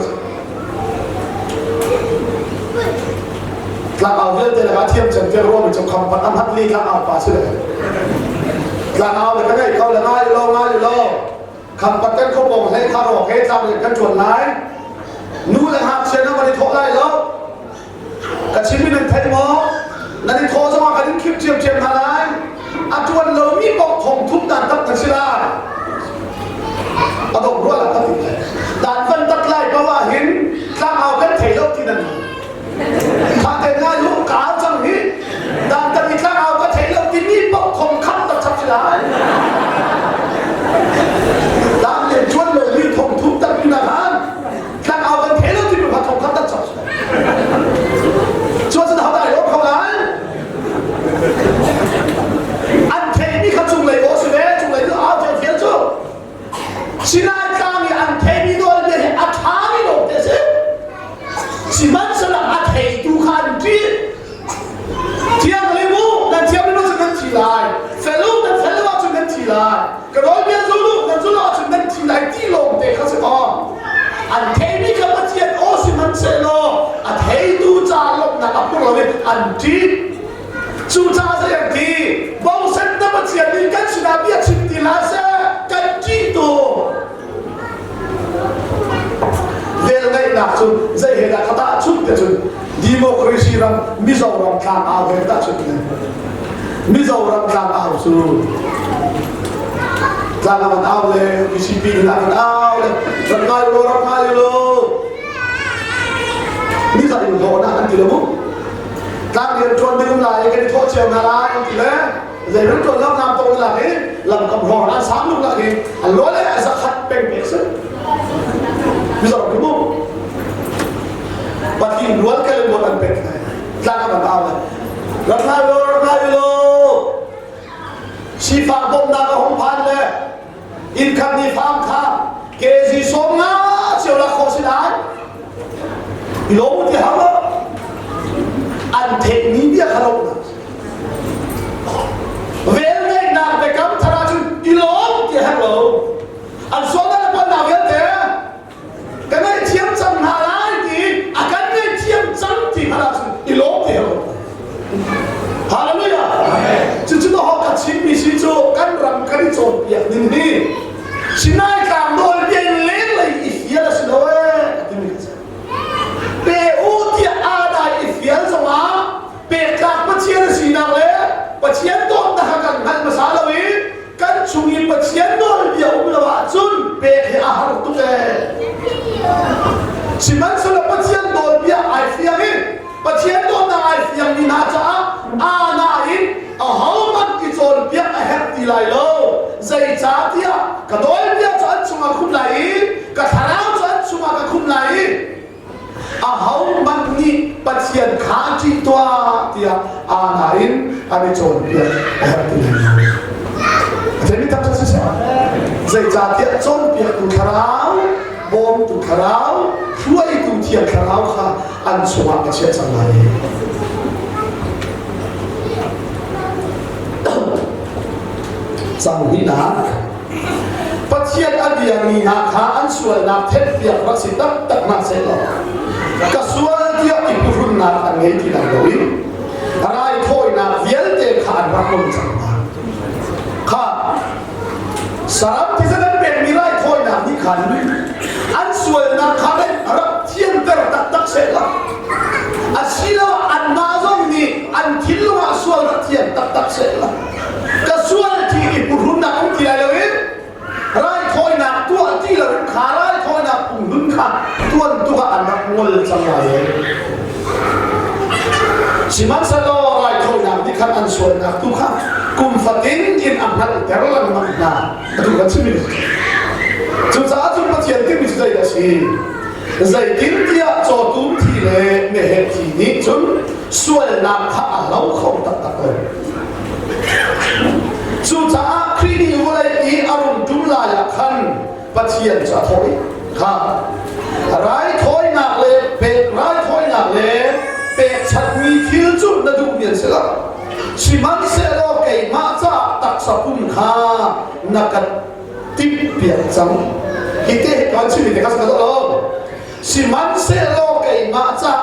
กลางเอาเรื่องเจริญเทียมเฉลิมร่วมเป็นจงคำพัฒนาพัฒนีกลางเอาป่าเชื่อกลางเอาเลยก็ได้เขาเลยง่ายโลคำพัฒน์เขาบอกให้ข้าบอกให้จำเรียนกันชวนไล่นู้เลยหักเชนเอาไปโทษได้แล้วกระชิบมีหนึ่งเทมอนั่นที่โทรจะมากันคลิปเจียมหาไรอาจวนเรามีบอกของทุกด่านตัดกันสิล่ะเอาตรงรู้อะไรตัดติดเลยด่านฟันตัดไล่เพราะว่าเห็นข้างเอากันเทลที่นั่นข้าแต่ง่ายลูกกาวจังนี้ด่านตัดที่ข้างเอากันเทลที่มีบอกของคำตัดชับสิล่ะด่านเรียนชวนเรามีของทุกตัดอยู่นะฮะข้างเอากันเทลที่มีของคำตัดชับชวนจะทำได้รบเขาเลยอันเทนี่เขาจุงเลยโอ้สิเว้จุงเลยก็เอาเทียนจุสินายกามีอันเทนี่โดนเลยอัฐานี่โดนเตสิสิมันสลับอัฐเทดูขันจีเทียมเลยมูนั่นเทียมไม่รู้จะนั่นทีไรเฟลุนั่นเฟลุว่าจะนั่นทีไรกระโดดเบี้ยซูลุนั่นซูลุว่าจะนั่นทีไรที่ลงเตะเขาสิอ๋ออันเทนี่เขามาเทียนโอ้สิมันเซโลอันเทดูจาลงนักพวกเราเนี่ยอันจีจูจาเสียงทีบ่าวเส้นนับเทียนนี่กันสินาเบียชิมทีลาเซกันจีตัวเวลาหนักจุดจะเห็นกระดาษชุดเดียวจุดดิโมคราซีรัมมิโซรัมกลางเอาเห็นกระดาษชุดนี้มิโซรัมกลางเอาสุดกลางมันเอาเลยมิชิปีกลางมันเอาเลยรังไงโลนี่ใส่อยู่โถนะอันที่ละมุกการเรียนชวนดึงไหลกันโถเชียวนาลายอันที่ละเดี๋ยวชวนรับนำตรงหลักนี้ลำกำพองอันสามลูกหลักนี้อันล้วนเลยไอ้สักขัดเป็นเบสมิสรุปมุกบัดนี้ล้วนกันเลยหมดอันเป็นกลางมันเอาเลยรังไงโลชีฟ้าบงดากับหงพันเลยอินคันนี่ฟามข้าเกจิสมงาเชียวละโคสิได้โลมุที่หาว่าอันเทคนิคเดียขนมนะเวลเล่นนักไปกับธนาจุนอีโลที่หาเราอันส่วนนั้นเป็นนักเรียนเด้กันไม่เทียมจังหาอะไรที่อาการไม่เทียมจังที่หาจุนอีโลที่หาฮาเลลูยาจุดต้องหอกชิมมีชิโจกันรำกันโจดอย่างนี้ชินายกลางโดนเย็นเล่นเลยอีเหี้ยละสิโนเอที่มีเปอุ ปัจเจียนโดนเดียวเมื่อว่าจุนเปะให้อาหารตุเอสิมันสลับปัจเจียนโดนเบียไอเฟียงปัจเจียนโดนไอเฟียงนี่น่าจะอาณาอินหามันกิจนเบียเฮตตีไลโลใจจ่าเดียกระโดดเบียจะชุมาคุ้มไหลกระทาราวจะชุมาคุ้มไหลหามันนี่ปัจเจียนขาจีตัวเดียอาณาอินอันนี้จนเบียเฮตตีไลโลเจมิตักจะเสียใจจ่าเดียจนเบียตุคาราวบอมตุคาราวช่วยตุเทียนคาราวค่ะอันสวะเชื่อจังเลยสังหินาปัจเจียนอดียมีนาคาอันสวยนับเทพเดียรักสิตักตักมาเสร็จแล้วก็สวยเดียอีกรุ่นนับอันนี้ที่ไหนเราอีอะไรโอยนับเวียนเดขาดรักคนจังมาข้าสามที่จะได้เป็นมีไรโอยนับนี่ขันอันสวยนับขาดรักเทียนเตอร์ตักตักเสร็จแล้วอันสิลอันมาจงนี่อันทิลว่าสวยรักเทียนตักตักเสร็จแล้วก็ส่วนที่ปุ่นนักที่อะไรเลยไรถอยนักตัวที่เราขาไรถอยนักปุ่นขาตัวอันนักมวยจังไรสิมันสโลไรถอยนักที่ขันอันส่วนนักตัวข้ากุมฟัดินยินอันนั้นแต่ละมันน่ะตัวกันใช่ไหมจุดจ้าจุดมาเทียนที่มีใจละสิใจดินที่จะตุ้มที่เลยเมื่อที่นี้จนส่วนนักข้าเราเขาตัดเลยสุดท้ายครีดีวันนี้อารมณ์จุลายขันปัจเจียนจะถอยค่ะไรถอยหนักเลยเป็ดไรถอยหนักเลยเป็ดชัดมีคิวจุดนั่นดูเปลี่ยนเสียละสิมันเสียโลกไอ้มาจ้าตักสะพุ่มข้านักติดเปลี่ยนจังฮิตเต้ก่อนชีวิตเด็กสักตัวสิมันเสียโลกไอ้มาจ้า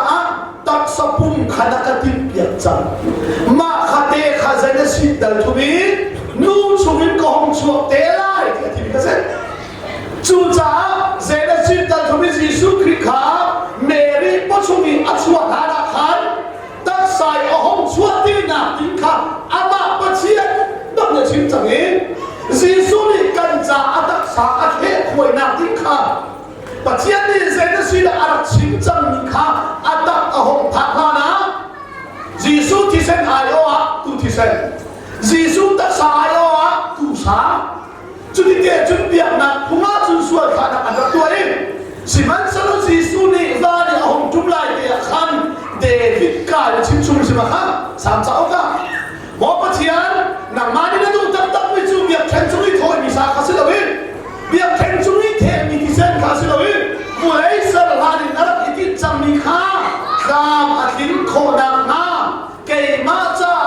ตักสะพุ่มข้านักติดเปลี่ยนจังมาขัดเตะข้าจะได้สิดัลทุบีนู่นชุมินก็ห้องชัวเตล่าที่ที่นี่ก็เสร็จจู่จ้าเจนสิดัลทุบียิสุคริคาเมรีปัจจุบันอัจฉริยะนาคันตักใส่ห้องชัวที่นาดินข้าอามาปัจเจียนนักเรียนชิมจังเองยิสุนี่กันจ้าอัตักษาอัจเทควยนาดินข้าปัจเจียนนี่เจนสิดาอัจชิมจังนิข้าอัตักห้องทักมานะยิสุที่เซนอายอตุที่เซนJesus tak saya dosa. Jadi dia jumpa nak punga jual kana ada tua ini. Siman selalu Jesus ni zani ahum jumlah dia kan David kal cincung siapa samsa oka. Mau percian nak mandi nanti tak macam biar kencung itu bisa kasih lagi. Biar kencung itu mitisan kasih lagi. Mulai selalu nak itu jamika kam akhir kodak na kei maca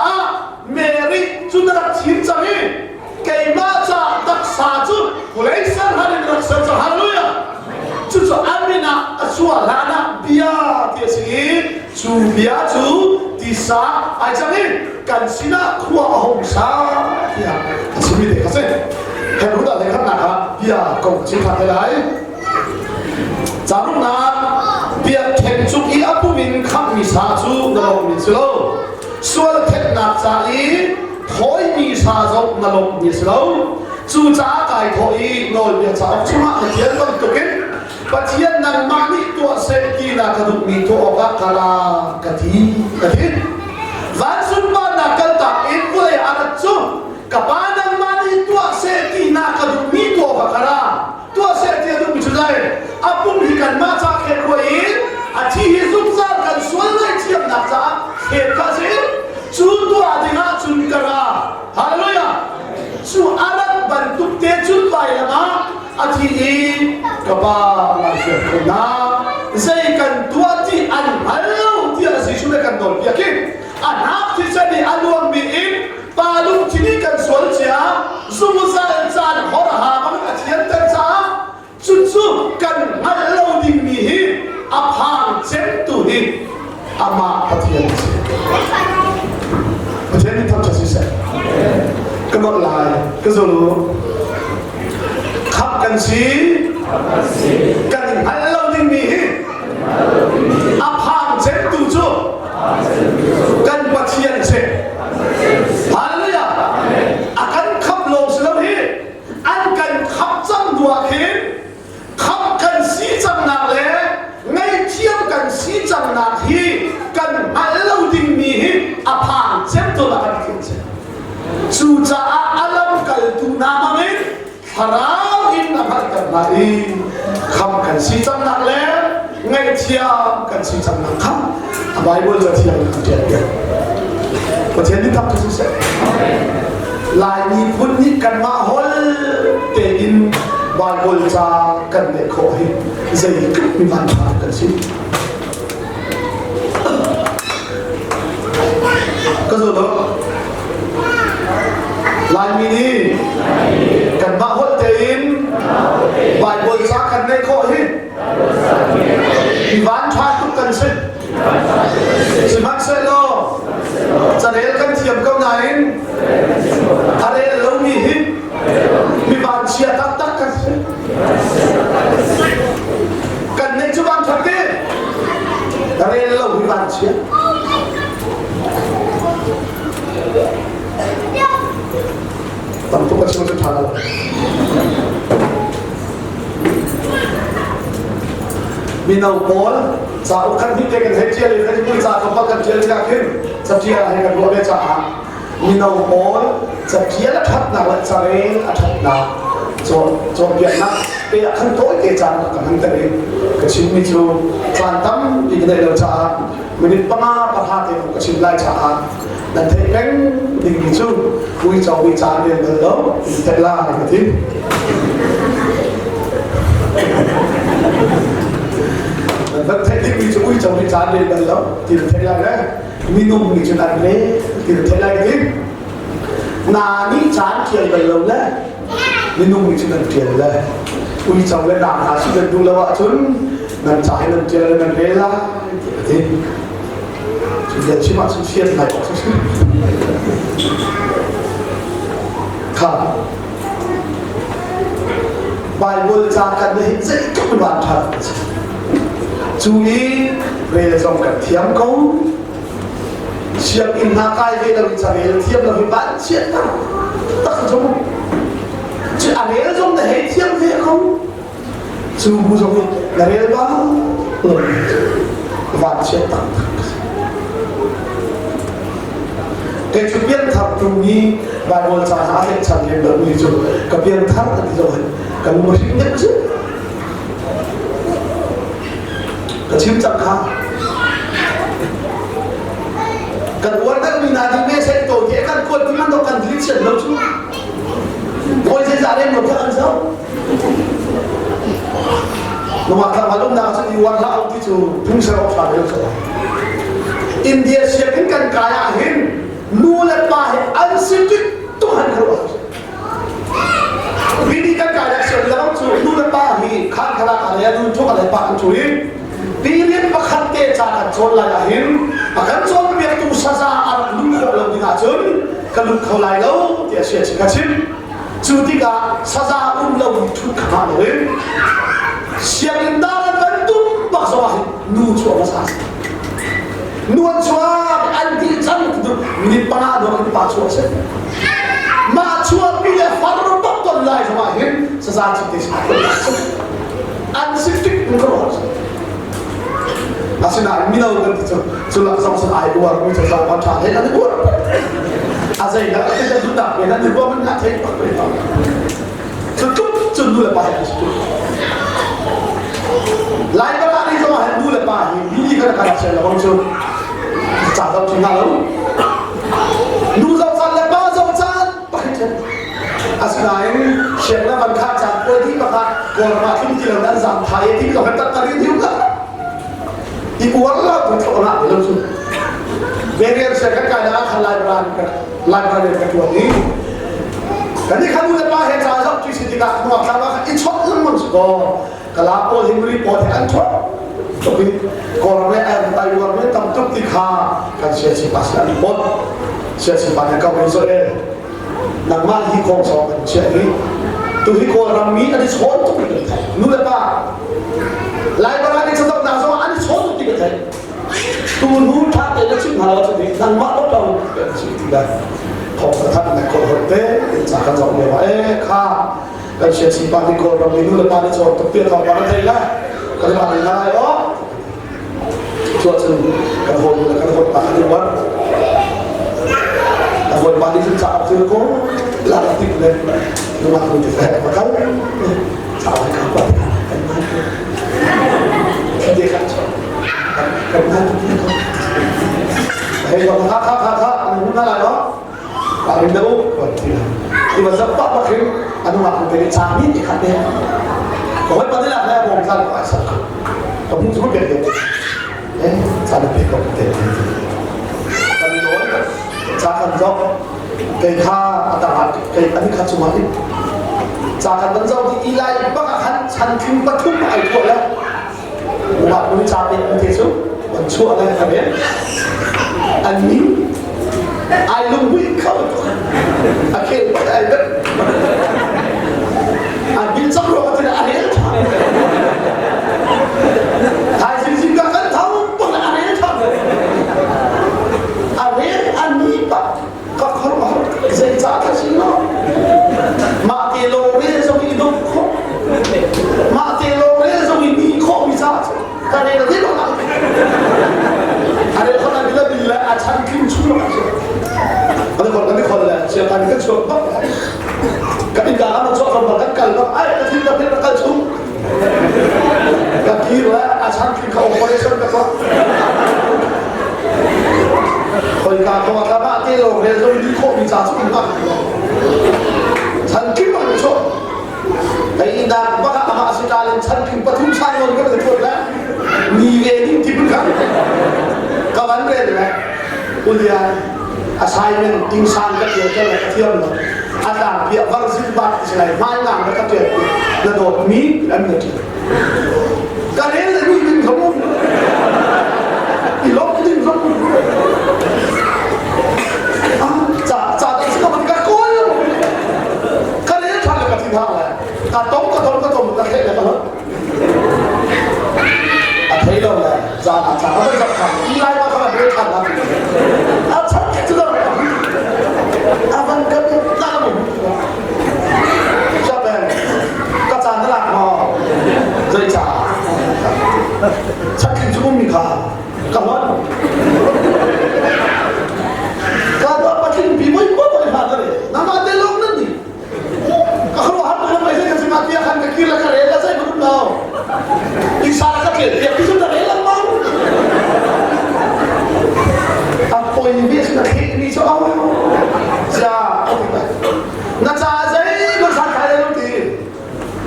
Mary sudah cintai, kaya macam tak satu, mulai sehari rasa haleluya. Justru amina suarana biar dia sini, biar disa aja ni kan sina kuah hongsa, ya sini deh kasih. Heru dah lekat nak biar kau cinta terlai. Jangan nak biar kencuk ia pun min kami satu dalam mislo. Sual ket nak cari, thoi mi sajok nalok mislo, cu ca kai thoi nol biasa cuma najian kan tukin, bajian nang mani tua seki nak kaduk mi tua oka kala kati, van sumba nak kalta boleh adat cu, kapanang mani tua seki nak kaduk mi tua oka kala, tua seki aduk mi cudai, apun hikan maca ket koin, aci hidup zat kan sual nai ciam nak ca, ket kasih. Cun tu ada nak cun kera, haleluya. Cun alat bantu tejun bayi lama, ati ini kapa masih kena. Saya kan tua ti an halau dia sesuai kan dol. Yakin? Anak ti jadi aluan biin, palu cini kan solcia, sumusan san horah mana kacian terca, cun kan halau dimihi, aphang centuhi, ama kacian. Jadi tak tersisa. Kemot lai, kezulu. Kap kan si, kan halau dingmi. Aphang cek tujuh, kan bacian cek. Haleluya. Akan kap long selawi. chu cha alam kal tu na mamin harau in na bhat kan mai kham kan si cham nak le ngai thia kan si cham nak kham Bible cho thia kan thia có thể đi thăm cho sẽ lại nhìn phun nhít cần mà hol để in Bible cha cần để khổ hình dày cực mình hoàn toàn cần xin có rồi đó lại mình đi cần mà hol để in Bible cha cần để khổ hình mình hoàn toàn cũng cần xin sự mắc sẽ lo cho nên cần thiệp câu này ở đây là lâu nghỉ hít vì bạn chia tắt tắt cần nên chú bạn thật đi ở đây là lâu vì bạn chia tầm tôi có chung cho thằng mình đâu có sao khăn hít cái thấy chia lên cái mũi sao không bắt cần chia lên raขึ้นจะchia hayกันรู้ได้จ้ะมีน้องโป้จะchiaแล้วทัดหนักเลยจะเร่งทัดหนักจนเปลี่ยนนักเปลี่ยนขั้นโต้เกจังกับขั้นเตะกระชิมมิจูจานตั้มอีกได้แล้วจ้ะมินิปนาประหารเองกระชิมไล่จ้ะนั่นเทเร่งดิ่งมิจูวิจารวิจารเรียนเดินแล้วเทล่าอะไรกันที่แล้วเทคนิควิจารวิจารเรียนเดินแล้วที่เทล่าเนี่ยมีนุ่มมีจุดอะไรที่เทล่ากันที่นานี่จานเทียนเดินแล้วเนี่ยมีนุ่มมีจุดอะไรเทียนเลยวิจารเลยนาหาสิ่งดูแล้วว่าจนนั่นใจนั่นเจริญนั่นเวลาที่จุดเด่นชิมาสุดเชียนไหนบอกสุดค่ะไบเบิลจากกันเลยจะก็เป็นวันทัดchú ý về dòng cảnh thiếm công chiếc in hạ cai về là trả về thiếm là vì bạn chiếc tất cả chúng chứ à về là dòng để hết thiếm về không chú bù dòng là về là bạn chiếc tất cái chú biết thật chú ý bài bồn trả hạ hiện chẳng hiện được như chú cái biên thắt là rồi cái một hình nhất chứ cái chim chẳng khác cái uốn các mình là đi về sẽ tổ chức các quân thì mang đâu cần lý triển đâu chứ tôi sẽ giả lên một cái ăn dấu nhưng mà thằng lúc nào sẽ đi uốn lão thì chú cũng sẽ không phải được rồi India sẽ cái cần cái à hin nu lên ba hin ăn xin tuyết tôi hành khẩu vì đi cái là sẽ làm chú nu lên ba hi khăn khăn là cái nu cho cái ba ăn chú Pilih pakat ke cara col lain, akan col biar tu saja anak luka lalu dingajun, kalau kau lalu dia sia cikacin, cutiga saja lalu tu kemarin, siang indah bentuk bahasa nu cua bahasa, nu cua anti jam tu minit panah dua kali pas cua se, ma cua pilih farro bakal lain sama hin, saja citis, ansifik engkau. Asina minau kan tu sulap sama ai luar macam sama macam ni nanti buat. Asai dah kita sudah nanti buat mana tak apa apa. Cukup dulu lepas itu. Lain kalau ni semua dulu lepas ini kan kalau saya lawan tu cakap tinggal lalu. Dulu zaman lepas zaman macam asina ini siapa nak cakap politik maka orang macam kita dan zaman Thai itu kita tak tahu juga. Ibu Allah tu orang belum. Berian saya kan ada hal library ketua ni. Jadi kamu lepas hari saya tu sih tidak mau kalau itu lemon sudah. Kalau apa himbri pot kan tu. Tapi kalau mereka ada luar mereka tentu tikha kan siapa pasal pot siapa banyak kau Israel. Nama hikong sama siapa ni. Tu hikong ramai ada soal tu kita. Nu lepas library sedang dah sama ada soal tu kita. Tu nu tak ada cik malah tu ni. Dan mak tahu cik tidak. Kau berkat nak kau horte, jangan jauh lewa. Kah, kalau siapa ni kau ramai nu lepas ada soal tu dia kau bawa terila. Kalau mana nak oh, soal tu kalau hot tak ada buat. buat balik sejak tu ko lalu tik le rumah tu tak makan salah kapan dia kan kan hei kalau kakak mana lah no paling dahulu buat dia di masa pak makin anu aku beri cami ikat dia kau pada lah saya mau misalnya asal kamu cuma beri sana beri kau beri kami orang jangan jauh kayak atau kayak tadi kat semua ini jangan menjauh di ilai bakakan cantik betul itu lah buat ini capek itu tu mencuat lah kalian ani I lungui kau akhir pada ada ambil sabro tidak akhir hai sini kan tahu pun akhir akhir ani pak kau kalau saya cakap sih no mati lore so hidup kok mati lore so ini kok bisa karena itu nak ada orang bila acan kim cuma ada orang lah siapa ni kan coba kami dah amat coba makan kalau ayat kita tidak makan cuma kira acan kim kau operation apa kalau kau mati lore so ini kok bisa cuma acan kim mana coba tapi dah bapa amak sekali acan kim patung sangon kan betul lah ni ini tipu kan kawan berada kuliah assignment tingsan kerja latihan ada pihak versi bat selain mana mereka tu ladot mi dan nanti kalian lagi ini kamu ilok ini kamu cara sekarang mereka kau kalian cara ketiga lah katong tak kaya kalau thấy đâu là giờ là chẳng có dọc thẳng đi lại qua các bạn biết thẳng lắm chắc cái thứ đó vâng cái ta mình cho bên các chàng nó làm mò dây trả chắc cái chúng mình cả cảm ơn các bạn bắt kinh bị mấy quá vậy mà đấy nằm ở đây luôn đấy kalau hamba nama saya kasih mati akan kekira karela saya belum tahu di sana sakit dia bisa dah rela mau apa ini dia sudah ini soal siapa nak saya bersama kalian nanti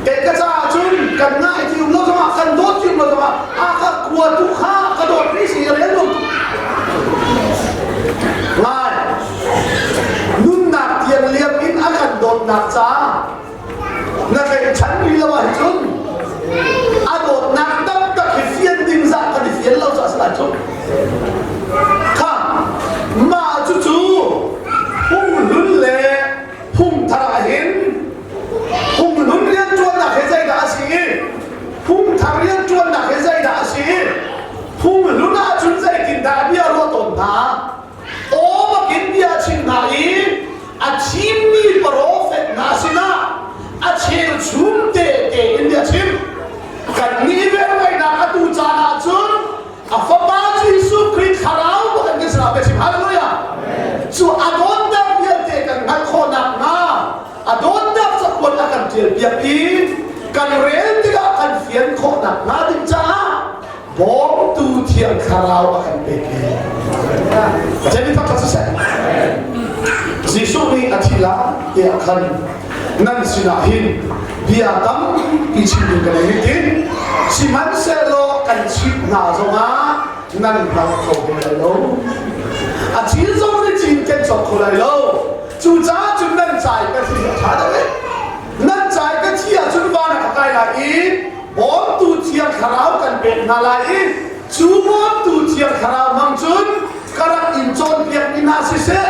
kerja cun kerana itu lo sama kan dot itu lo sama akak kuat tu ha kadot ni sih rela mai nun nak yang lihat in akan dot nak sah nak chan ni lawa cun adot nak tak fian din za ka di fian lau sa sa cun ka ma chu chu hum lun le hum tharahin hum lun rian chuan na he zai da asi hum tharian chuan na he zai da asi hum lun a chun zai kin da bia ro ton na o ma kin bia chin na i a chim ni prophet na sina achil chumte te india chim kan ni ver mai na atu chana chun afaba jisu krit kharau kan ke sra be chim hallelujah so adon da biate kan ngal khona na adon da sa kon akan tir biati kan rel tiga kan fian khona na din cha bom tu thiang kharau akan peke jadi tak selesai jisu ni atila ya akan nan sinahin biatam ichin kan hitin si man selo kan chip na zonga nan bang ko lai lo a chin zong ni chin ken chok ko lai lo chu cha chu nan chai ka si cha da le nan chai ka chi a chu ba na kai la i bom tu chiang kharau kan pek na la i chu bom tu chiang kharau mang chun karak in chon piak ni na si se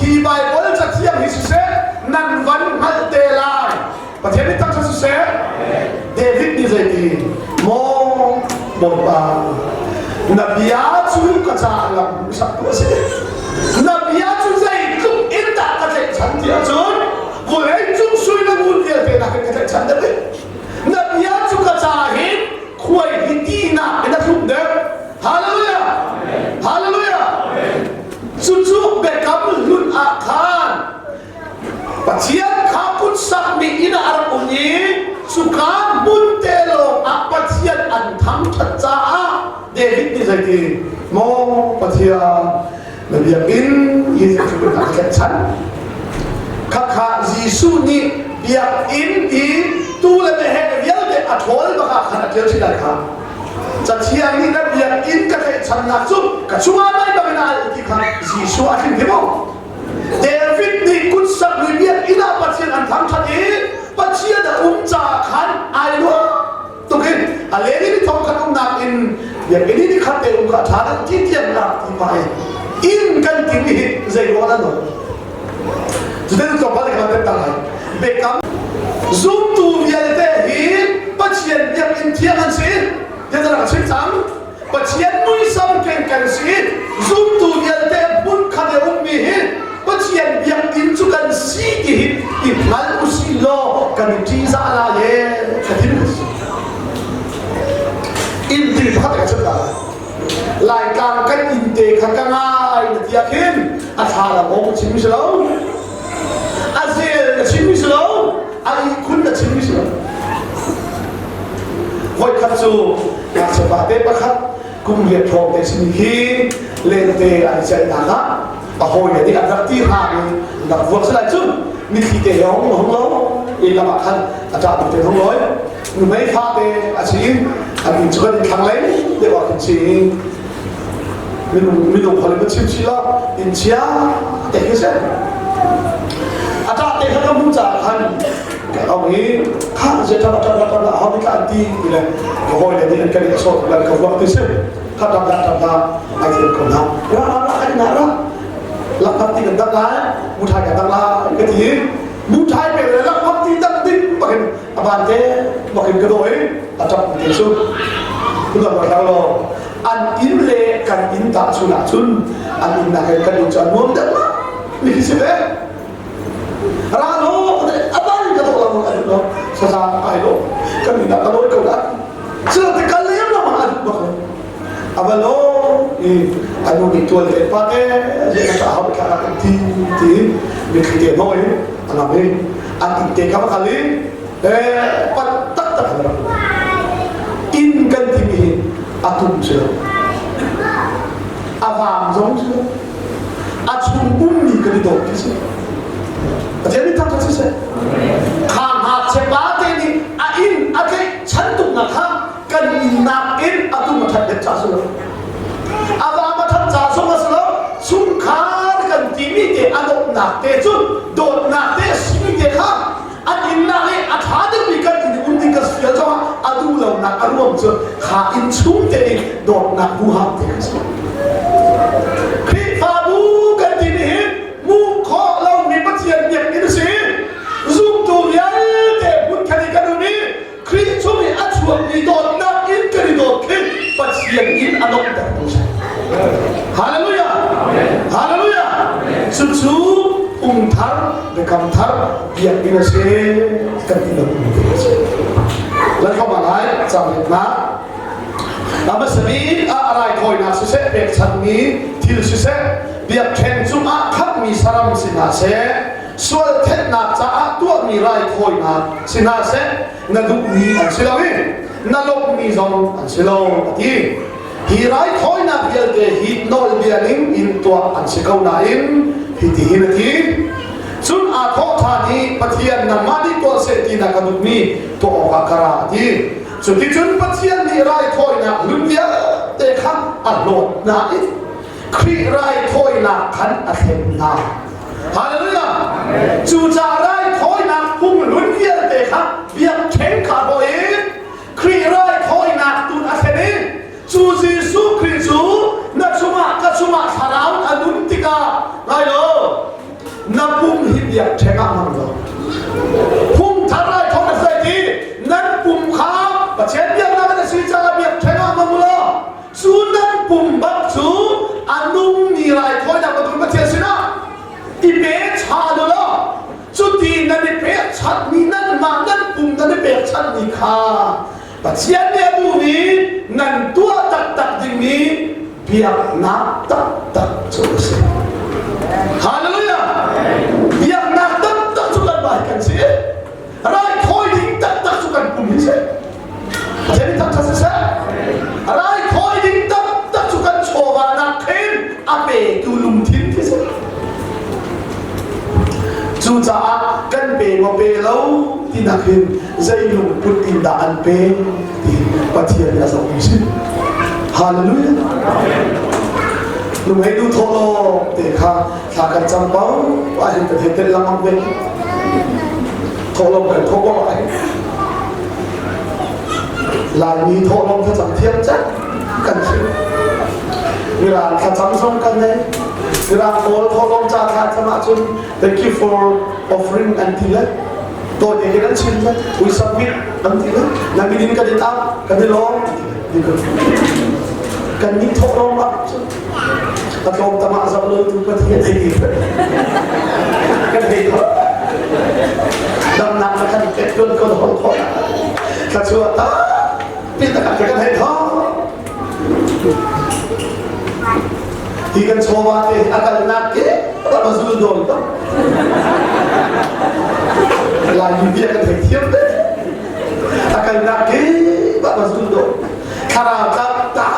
hi bible cha chiang hi si se nan van mal te laiประเทศนี้ตั้งชื่อเสียเดวิดนี่ใจดีมองบางนับยาจุยกระจายลำสักตัวเสียนับยาจุยใจกุอินตากระเทฉันเดียจุนกูเองจุงช่วยนักบุญเดียเป็นนักกระเทฉันเดียนับยาจุกระจายหินคุยหินดีนะเป็นนักทุบเดิมฮาเลลูยาฮาเลลูยาจุจุเบกับลุนอาคา สุขาบุญเตโลอัปเทียนอันทั้งชัดจ้าเดวิดนี่ใจดีโมปเทียนเบียบินยินดีกับแกฉันข้าข้ายิสุนี่เบียอินอีตูเลเมเฮเบียเดอัทโอลบักขณะเที่ยวที่ไหนครับจะเที่ยงนี้นะเบียอินกับแกฉันนักสู้กับชัวร์ไม่บังนาที่ข้ายิสุอาคินที่บอกเดวิดนี่กุศลเบียอินาปเทียนอันทั้งชัดเองปเทียนจ่าขันไอ้ลูกตรงนี้อะไรนี่ทองขันนักอินอย่างนี้นี่ขัดเตะขัดฐานที่เทียมนักที่ไปอินกันที่มีใจร้อนนั่นจุดนี้ต้องบอกกันตั้งแต่เบคกัมซูมตูเวียนเตะหินปเทียนอย่างอินเทียกันสิเดี๋ยวจะรักชิดจังปเทียนมุ้ยซ้ำเก่งกันสิซูมตูเวียนเตะบุญขัดเองมีหินปเทียนอย่างอินจุกันสีกิหินอิมัลอุสิโลกันที่ซาลาเย่กันที่นี่อินดีพัฒนาชุดนั้นรายการกันอินเตะขันกันง่ายนะที่อาคินอาชาละมงชิมิสโลอาเซลชิมิสโลอาอีคุณนะชิมิสโลคอยขัดสู้อยากจะบาดเจ็บปะครับกุมเรียบทองแต่ชิมิฮีเลนเตะอะไรใจหนาละปะโหยนี่อันดับที่ห้านี่ดับวัวสลายจุดมีที่เตะของเราอีกละมาขันอาจารย์เตะของร้อยไม่พาเตะอาชีพอันนี้จะเป็นครั้งแรกเดี๋ยวกันสิไม่ต้องพอเลยมันชิมชิลาอินเชียเตะกี่เซนอาจารย์เตะเขาต้องจ่ายคันเอางี้ข้าจะทำเอาไม่การตีเลยก็หอยเนี่ยนี่กันเนี่ยสดแล้วก็วัดที่เซนข้าทำไอ้เรื่องคนนั้นแล้วไอ้นั่นละหลักพัฒน์กันตั้งหลายมุทัยกันตั้งหลายก็ทีมุทัยเป็นอะไรหลักพัฒน์ตั้งดิ้งบอกเห็นอาบานเจ้บอกเห็นกระโดดอาจารย์เตะสุดคุณต้องบอกเราอันอินเล่กันอินตาสุนัขชุนอันอินนักกันอินจานวนเด็กมั้งนี่คือสิ่งเดียวร้านโน้อาบานก็ต้องเราอันนั้นสถานไอ้โลกันอินนักกันโน้ก็ได้เชื่อที่กันเลี้ยงเรามาอันบอกเลยอาบานโน้อันนู้นตัวเล็กป้าเต้เด็กจะเอาไปขายกันทีมีขี้เกียจน้อยอันนั้นเองอันอินเตะเขามาขายปัดตักอะไรอินกันที่มีอาตุมเชื่ออาวามจงเชื่ออาชุมบุญมีกันดีดอกที่เชื่อแต่เดี๋ยวนี้ทำที่เชื่อข้างหาเชบ้าเตนี่อาอินอาเกฉันตุกนักข้างกันอินนักอินอาตุมมาทัดเด็ดจ่าสุดอาวามมาทัดจ่าสุดมาสุดชุมขากันที่มีเตอดนักเตจุดโดดนักเตสิมีเตข้างอันอินนักอาชาดิมีกันที่อุ่นดิกันเสียจังอาดูเรานักอารมณ์เจอขาอินชุ่มเตะโดดนักบูฮับเตะคริฟาบูกันที่นี่มูขอเรามีปัจจัยเบียดอินสิซุ่มตัวยันเตะบุญคดีกันตรงนี้คริชุ่มอัจฉริยะโดดนักอินกันโดดขึ้นปัจจัยอินอารมณ์แต่ตัวฉันฮาเลลูยาฮาเลลูยาสุดUmtar bekam tar biar bina se tertidur mungkin. Lalu malai sampai nak, nama seni arai koi nak susah bercakap til susah biar kencuma kami saram sinase soal tet nak cak tua mirai koi nak sinase ngaduk ni ansilawi nalok ni zong ansilaw ati hirai koi nak biar ke hit nol biaring in tua ansikau nain hiti hinati sun athok thani pathian namadi ko se ti na kadukmi to akara ti so ti chun pathian ni rai thoi na lunya te khan alot na it khri rai thoi na khan athem na hallelujah chu cha rai thoi na hum lunya te khan biak khen ka bo e khri rai thoi na tun athene chu jisu khristu na chuma ka chuma sarau anun tika rai lo napum hibiak theka manglo pum tharai thona sai nan pum kha pachen biak na ka si cha biak theka manglo su nan pum bak su anum ni rai thoi na ka tun pachen sina i pe cha lo lo su ti nan ni pe chat ni nan ma nan pum nan ni pe chat ni kha pachen ne bu ni nan tua tak tak ding ni biak na tak tak so se hallelujah biar nak tak sukan bahkan sih rai koi ding tak sukan ว่าเปล่าที่นักเห็นใจลุงพุทธินดาอันเปที่ปฏิญาณยาสองสิฮาเลลูยาลุงให้ดูโทโลเด็กข้าข้ากันจำเป้าว่าเห็นแต่เห็นลำมังเวงโทโลกันโทโลไอ้ลายมีโทโลถ้าจำเทียมจัดกันสิเวลาถ้าจำส่งกันเนี่ยเวลาโอลโทโลจากข้าจะมาจุน thank you for offering and delayตัวเด็กนั้นชินไหมอุยสับมิดอันที่นั้นนั่งดินกันได้ตามกันได้ร้องดีกันมีโทโลมาถ้าเราทำอะไรเลยทุกประเทศได้ดีกันได้ก็ดังนั้นกันเกิดขึ้นก็หดหู่ถ้าชัวร์ตาพี่ตะกันกันให้ท้อที่กันโชว์ว่าที่อาการนักเก๋ก็มาสู้โดนต่อลายยืดกันให้เทียมเลยอาการนักเก๋ก็มาสู้โดนคาราจับตา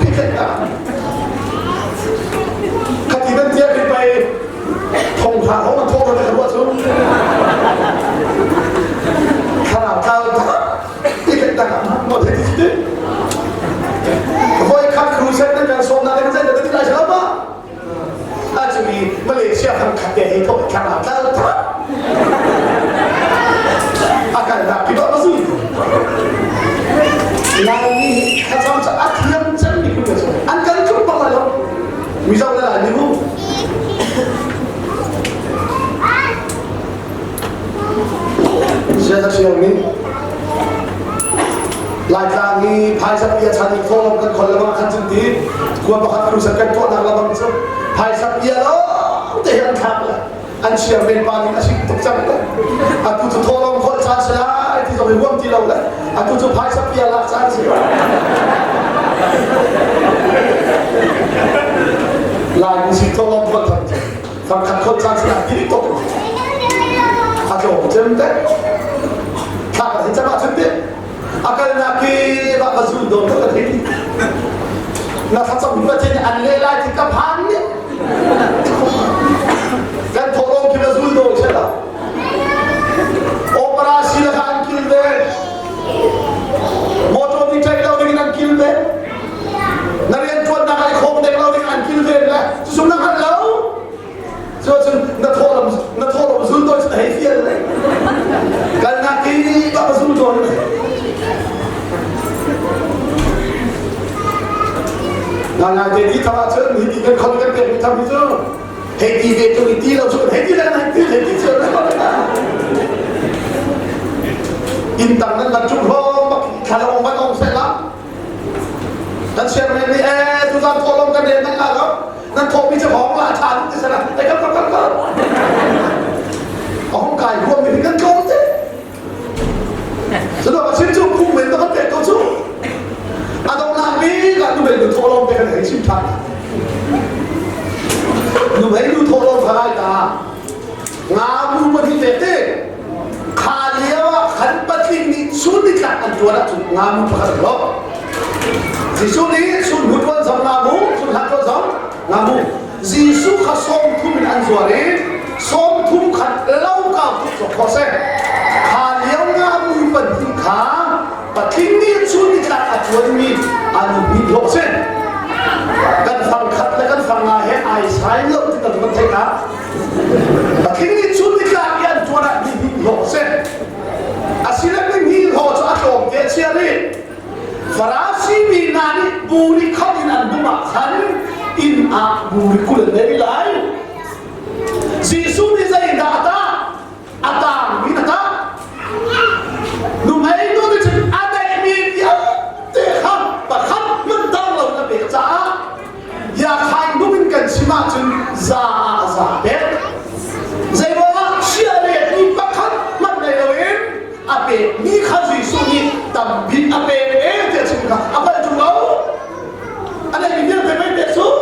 พี่กันที่นั่นเทียบไปทงขาเขามันโทษกันเลยว่าชุนขนาดเท้าที่เป็นต่างหมดเลยที่สุดพอไอ้ขับครูเซ็ตนั่นการส่งนั่นมันจะได้ที่ไหนใช่ไหมอาจจะมีมาเลเซียทำขัดแย้งเขาขนาดเท้าอาการหนักที่ว่ามาสู้ลายนี้ถ้าจะอัดเทียมจังมีคุณจะอันกันจุดประมาณนั้นมีเจ้าอะไรนี่รู้เชื่อจะเชื่อมั้ยหลายครั้งนี้ภายสัพยาชาติโทรกันคนละบางครั้งจริงๆควรประคับรู้สักกันตัวนักละบางสิ่งภายสัพยาแล้วแต่ยังทำเลยอันเชื่อเป็นปานิอาชีพตกใจเลยอากูจะโทรลงคนชาติเสียที่จะไปร่วมที่เราเลยอากูจะภายสัพยาละชาติเสียลายมือสิโทรลงคนชาติทำขัดคนชาติเสียที่ตกอาจจะผมเจอเด็กข้าก็จะมาถึงเด็กอาการนักที่ว่ามาสู้โดนก็ได้นักทัศน์วิจัยอันเล่ไล่ที่กับพันเนี่ยกันโทรลงที่มาสู้โดนใช่ไหมโอเปร่าศิลปะอันคิลเดมอเตอร์ดิจิทัลดิ้งอันคิลเดนักเรียนชวนนักไอ้โคมเด็กเราดิ้งอันคิลเดนะสุ่มนักขันเราส่วนนักโทรลงสู้โดนจะให้เสียเลยกันนักที่ว่ามาสู้โดนงานเจดีย์ทำอาชีพนี้ที่เป็นคนกันเป็นทำที่สุดเฮติเวตุนิตีเราช่วยเฮติแล้วนะเฮติช่วยแล้วนะอินตังนั้นกันจุดโลมาขนาดองค์พระองค์เสร็จแล้วนั่นเชื่อไหมนี่ทุกท่านโทรลงกันเองนั่นแหละครับนั่นโทรมีเจ้าของราชาที่สนามแต่ก็ของกายรวมมีกันโกงสิสำหรับอาชีพจุกคู่เหมือนต้องเป็นตัวสู้อาตมาบีกันดูเป็นดูโทรลงเป็นให้ชิมทันดูให้ดูโทรลงพลายตางาบูมันที่เด็ดขาเลี้ยวขันปฏินิสุนิกันอันตัวนั้นจุดงาบูพักหรอกจิสุนี้สุนหุดวันสองงาบูสุนหัดวันสองงาบูจิสุข้าส่งทุ่มอันสวรีส่งทุ่มขัดเล่าเก่าทุกสกอเซ่ขาเลี้ยวงาบูปฏิขาปฏินิสุนิกันอันตัวนี้อันบิดโลเซ่กันฟังขัดและกันฟังงาให้ไอ้สายเลิกที่ตัดมันเทกะปฏินิสุนิกันอันตัวนั้นบิดโลเซ่อาศิลป์นี้โหจะอัดลงเกษียณฟราซีมีนานิบูริขัดินันบุมาขันอินอาบูริคุลเดริไลซีซูนิใจดาตาอัตามินาตาดูไหมดูดิฉันอาเดมีเยอะเตะขับปะขับมันตั้งเราจะเบิกจ้าอยากให้ดูเป็นกันสิมาจนซาเบ็ดใจว่าเชื่อเลยนี่ปะขับมันในเราเองอาเบมีข้าซีซูนิตั้งบินอาเบapa itu mau? Ada yang dia memang besok.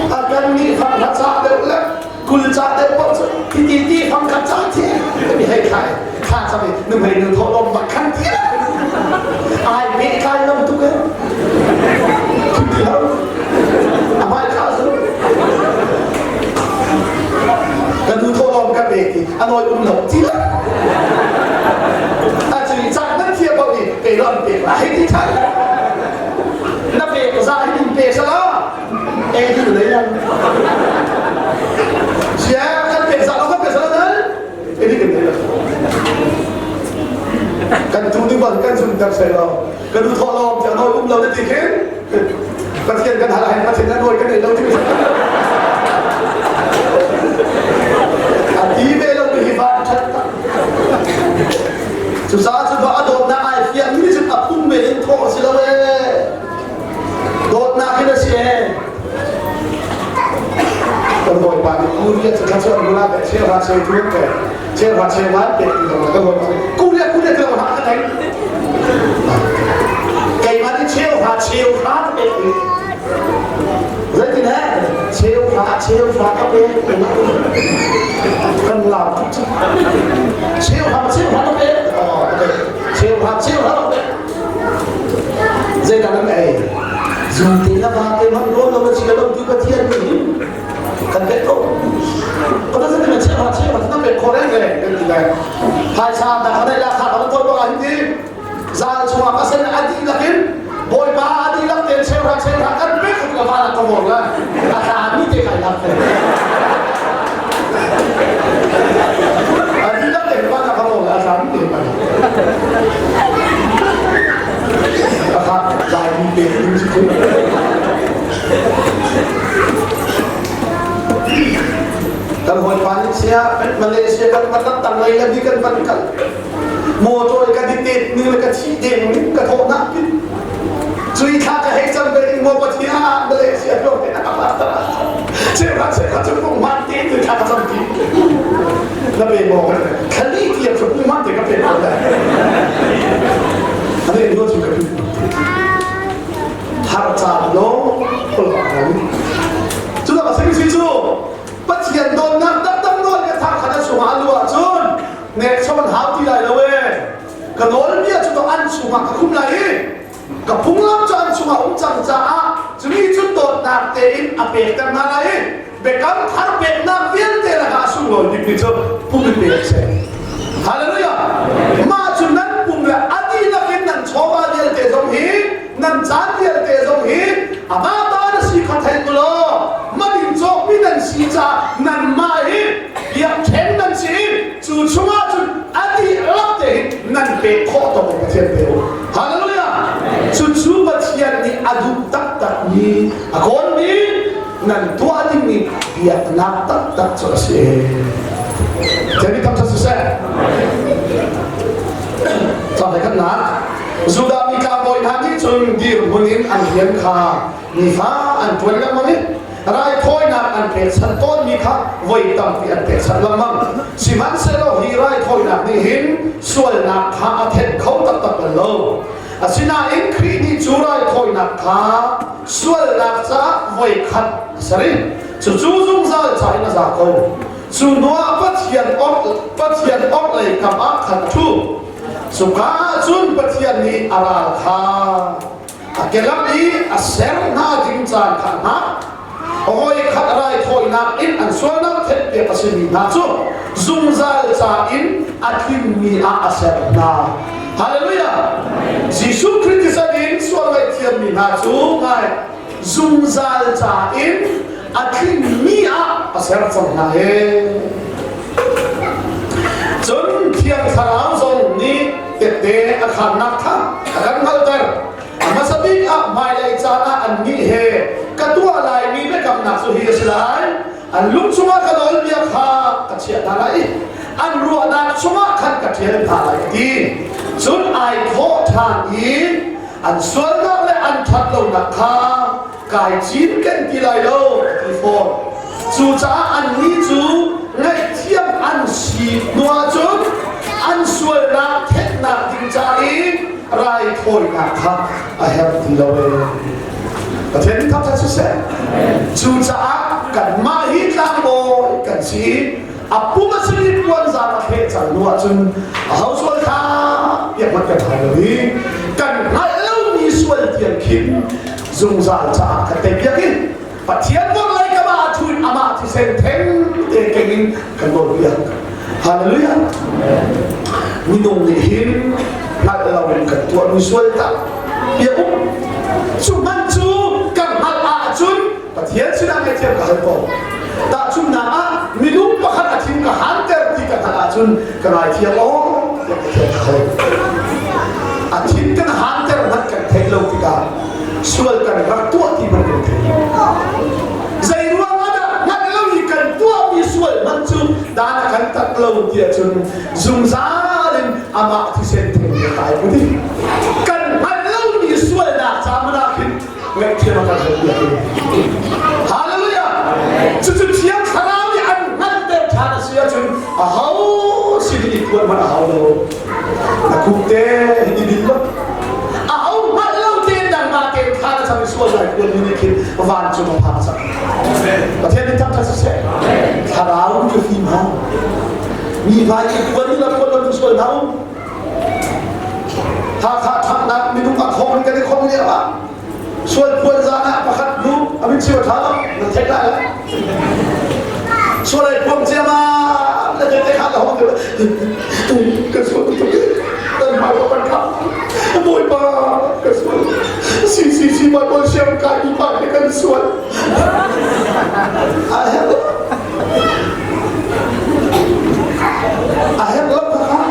Akan ni faham cakap dia, kul cakap dia pun titi faham cakap dia. Tapi hai kai, kai sampai numai nu tolong makan dia. Ai ni kai nam tu kan? Dia, apa kai tu? Kan nu tolong kan nói lộc chi lắm chỉ chẳng nhất thiết bao nhiêu cái lần việc là hết đi chẳng nó việc ra hết đi về sao đó em thì lấy nhau chứ cái việc ra nó không việc sao đấy em đi tìm đấy cần chúng tôi vẫn cần dùng tập sẽ lo cần thọ lo chẳng nói lâu đến gì hết cần tiền cần thả hành cần tiền nuôi cái này lâu chứ tí về lâu bị phạt thật chúng ta chúng ta đột na ai phía như chúng ta cũng về đến thọ xí lâu đột na cái đó xí còn rồi bạn cũng biết chúng ta sẽ làm là để chơi hoa chơi thuốc về chơi hoa chơi mát để cái rồi cũng biết cái mà hạt cái này cái mà đi chơi hoa phát để rất thì nè chơi hoa các bên cần làm chơi hoa các bên chơi hoa các bên dây đàn ông này dùng tiền là ba cái món đồ nó chỉ là đầu tư cái tiền mình cần cái tốt có rất là chơi hoa nó phải có đấy này cái gì này hai sao đã ở đây là khá là tốt bao nhiêu gì ra chùa các sen anh đi là kiến bồi ba đi lắm tiền chơi hoa ăn biết không là ba là có một là cả biết tiền phải làm gì anh đi lắm tiền ba là có một là cả biết tiền phải dài đi tiền cần hồi Malaysia Malaysia cần bắt đặt tăng này là đi cần vẫn cần mua rồi cái đi tiền như là cái chi tiền cái thổ nát duy thà cái hết chân về mua một tí Malaysia rồi cái nào bắt đặt sẽ chúng cũng mang tiền từ thà cái chân tí là về mua cái này tiền chúng cũng mang tiền cái tiền đó đấy anh ấy nói chuyện cái gì thà trả lỗ chúng ta phải xem清楚bất thiện đồn nặng đắp đắp luôn cái thằng khả năng sủng hạ lụa chôn nè cho mình háo thì lại đâu ấy cái nói biết chúng ta ăn sủng hạ cái khung này cái phúng lắm cho ăn sủng hạ cũng chẳng trả chúng đi chút đồn nặng tiền à bể tem nào này bể cắm thắt bể nặng viên tiền là cả sủng rồi đi chơi phúng đi bể xe hallelujah mà chúng nắn phúng là ăn đi là cái nặng cho ba đi để giống hí nặng chán đi để giống hí à ba nó xí khát thành rồi mà đi chọc mi năn xí cha năn mai việc khen năn xí chú chung á chú anh đi lấp để năn bể khó to một cái chuyện bể hallelujah chú bất hiền đi adu tắc ni à con mi năn tua đi mi việc nát tắc cho xí thế thì tâm cho sẽ cho thấy cái nát dù đã mi cả mọi hàng đi chung đi muốn in ăn hiền khá mi phá ăn tuần lắm mà rai thôi nát ăn bể sẵn tôn mi khá với tâm vì ăn bể sẵn lắm mà si man sẽ lo hi rai thôi nát ni hin xuôi nát khá thẹn không tập tập lâu à xin na in khi đi chú rai thôi nát khá xuôi nát ra với khát sari chú dung ra chạy na ra câu chú noa bất hiền ốc lại cầm ác khát chú chú cá chun bất hiền ni ara khá cái lắm đi à xem na chính tràn khát na ôi khát rai thôi nát in ăn xuôi nát thẹn bể cái gì nát chú dung ra cha in akim mi a xem na hallelujah Jesus Christ in xuôi lại thiền mi nát chú ngài dung ra cha in akim mi a xem na he chun thiền thằng zong ni tete akhan nak tha akan halter masabik a mai lai chana an ni he katua lai mi be kam nak so hi slai an lum chunga ka dol bia kha ka chia na lai an ruwa na chunga khan ka thel tha lai ti chun ai tho than i an sual na le an that lo na kha kai chin ken ti lai lo ti for chu cha an ni chu ngai thiam an si noa chun an sual na thet na ding cha i rai thoi na kha I have ti lo và thế thì thắp ra sức sẽ chú cha cần ma hít lang bồ cần si áp bút mà xin quân ra mà thế chẳng nuốt chân hậu xuôi tha việc mà cần phải đi cần hai lâu đi xuôi tiền kín dùng ra cha cần tiền biết đi và thiên vương lấy cái bà chui ama thì xem thêm để cái cần một việc ฮาเลลูยามีดงในหินนักเราเป็นกันตัวมีส่วนต่างเปียอุ้มชุมันจูกับฮัลอาจุนปะเทียนสุดาไม่เทียบกับฮัลโตแต่ชุนนามีลูกประคัตอาทิมกับฮันเตอร์ที่กับฮัลอาจุนกับนายเทียบโอ้ยังไม่เทียบกับฮัลอาทิมกับฮันเตอร์นักกันเทโลติกาส่วนกันรักตัวที่มันเป็นเทโลใจรู้ว่านักเรามีกันตัวมีส่วนมันจูดานักันตัดเราเทียจุนซุ่มซาลินอามาที่เซนเทนตายพุทธิกันฮัลเรามีส่วนนะจามนาคินเมื่อเทียบกันเดียวฮาเลลูยาจุดเทียบขนาดนี้อันนั้นเต็มชาติเสียจุนเอาสิ่งที่ควรมันเอาเรานักคุกเตะดีดีมั้งเอาฮัลเราเทียนดังมาเก็บข้าจะทำส่วนไหนควรมีคิดวันจุนมาพาสักประเทศนี้ทำทัศน์เสียข้าเราจะฟิล์มเขามีใครควรที่เราควรจะส่วนเขาถ้าทำนั้นมีทุกคนกันในคนเดียวอ่ะส่วนควรจะนะประคับดูอภิชิวท้ามันเทคได้แล้วส่วนอะไรพวกเจ้ามาแล้วจะได้ข้าเราเกิดกระสุนตัวนี้ต้นไม้ก็มันขับมวยบ้ากระสุนสี่มาบนเชียงกายมีบ้านในกันส่วนอาเห็นแล้วนะคะ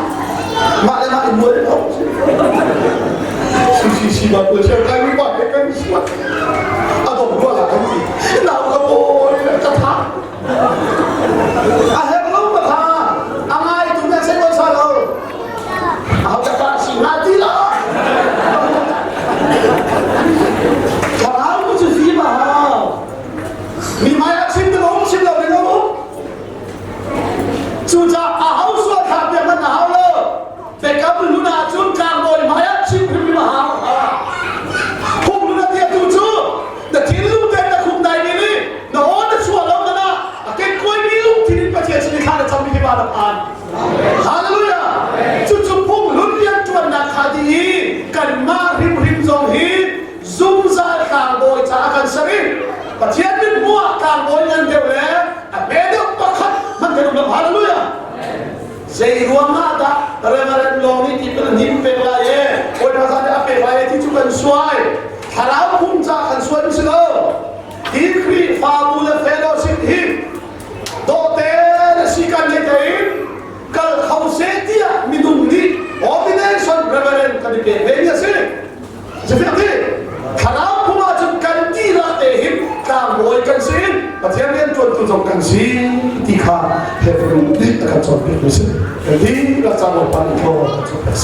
มาเลยมาอีกมวยแล้วสี่มาบนเชียงกายมีบ้านในกันส่วนอาดมก็หลังกันสิเรากระโบยกระทะอาเห็นแล้วนะคะอะไรทุกอย่างเส้นวันสายเราเอาจะปัดสิ่งนั้นที่เราถ้าเราไม่จะฟีมามีไม้อัดชิ้นเดียวชิ้นเดียวเลยนะจู่จะเอาส่วนขาดเนี่ยมันเอาเลยแต่กับลูน่าจุนกลางบนไม้อัดชิ้นพิมพ์มาพุ่งลูน่าเทียบจู่แต่ที่ลูกเด็กแต่คุมได้นี่น้องนั่นส่วนเรากันนะเก็บกล้วยมีลูกที่นี่ประเทศชนิดข้าจะทำมีที่บ้านอ่านฮาเลลูยาจู่พุ่งลุ้นเลี้ยงจวนนักขาดีกันมาริมจงฮีซุ่มซากลางบนจากกันสริประเทศนี้มัวกลางบนยังเดียวเลยเมื่อเดียวประคับมันเป็นแบบฮาเลลูยาใจรวมมาตาเรื่องอะไรลงนี่ที่เป็นหินเป็นอะไรโอ้ยภาษาเนี่ยเป็นอะไรที่จุกันสวยถ้าเราพุ่งจากกันสวยมิสโลอินครีฟาบูเลเฟโลสิบหินโดเตนสิกันเลยกันเขาเสียที่มีดุงนี่ออร์ดิเนชั่นเรเวอเรนกันเป็นเรื่องสิจะเป็นอะไรถ้าเราพุ่งมาจุกันที่ละเตหินการโวยกันสิประเทศนี้จวนตุจงกันสิที่ข้าเห็นดูนี่กันจนเป็นสิที่เราจะมาปันโลกันจนเป็น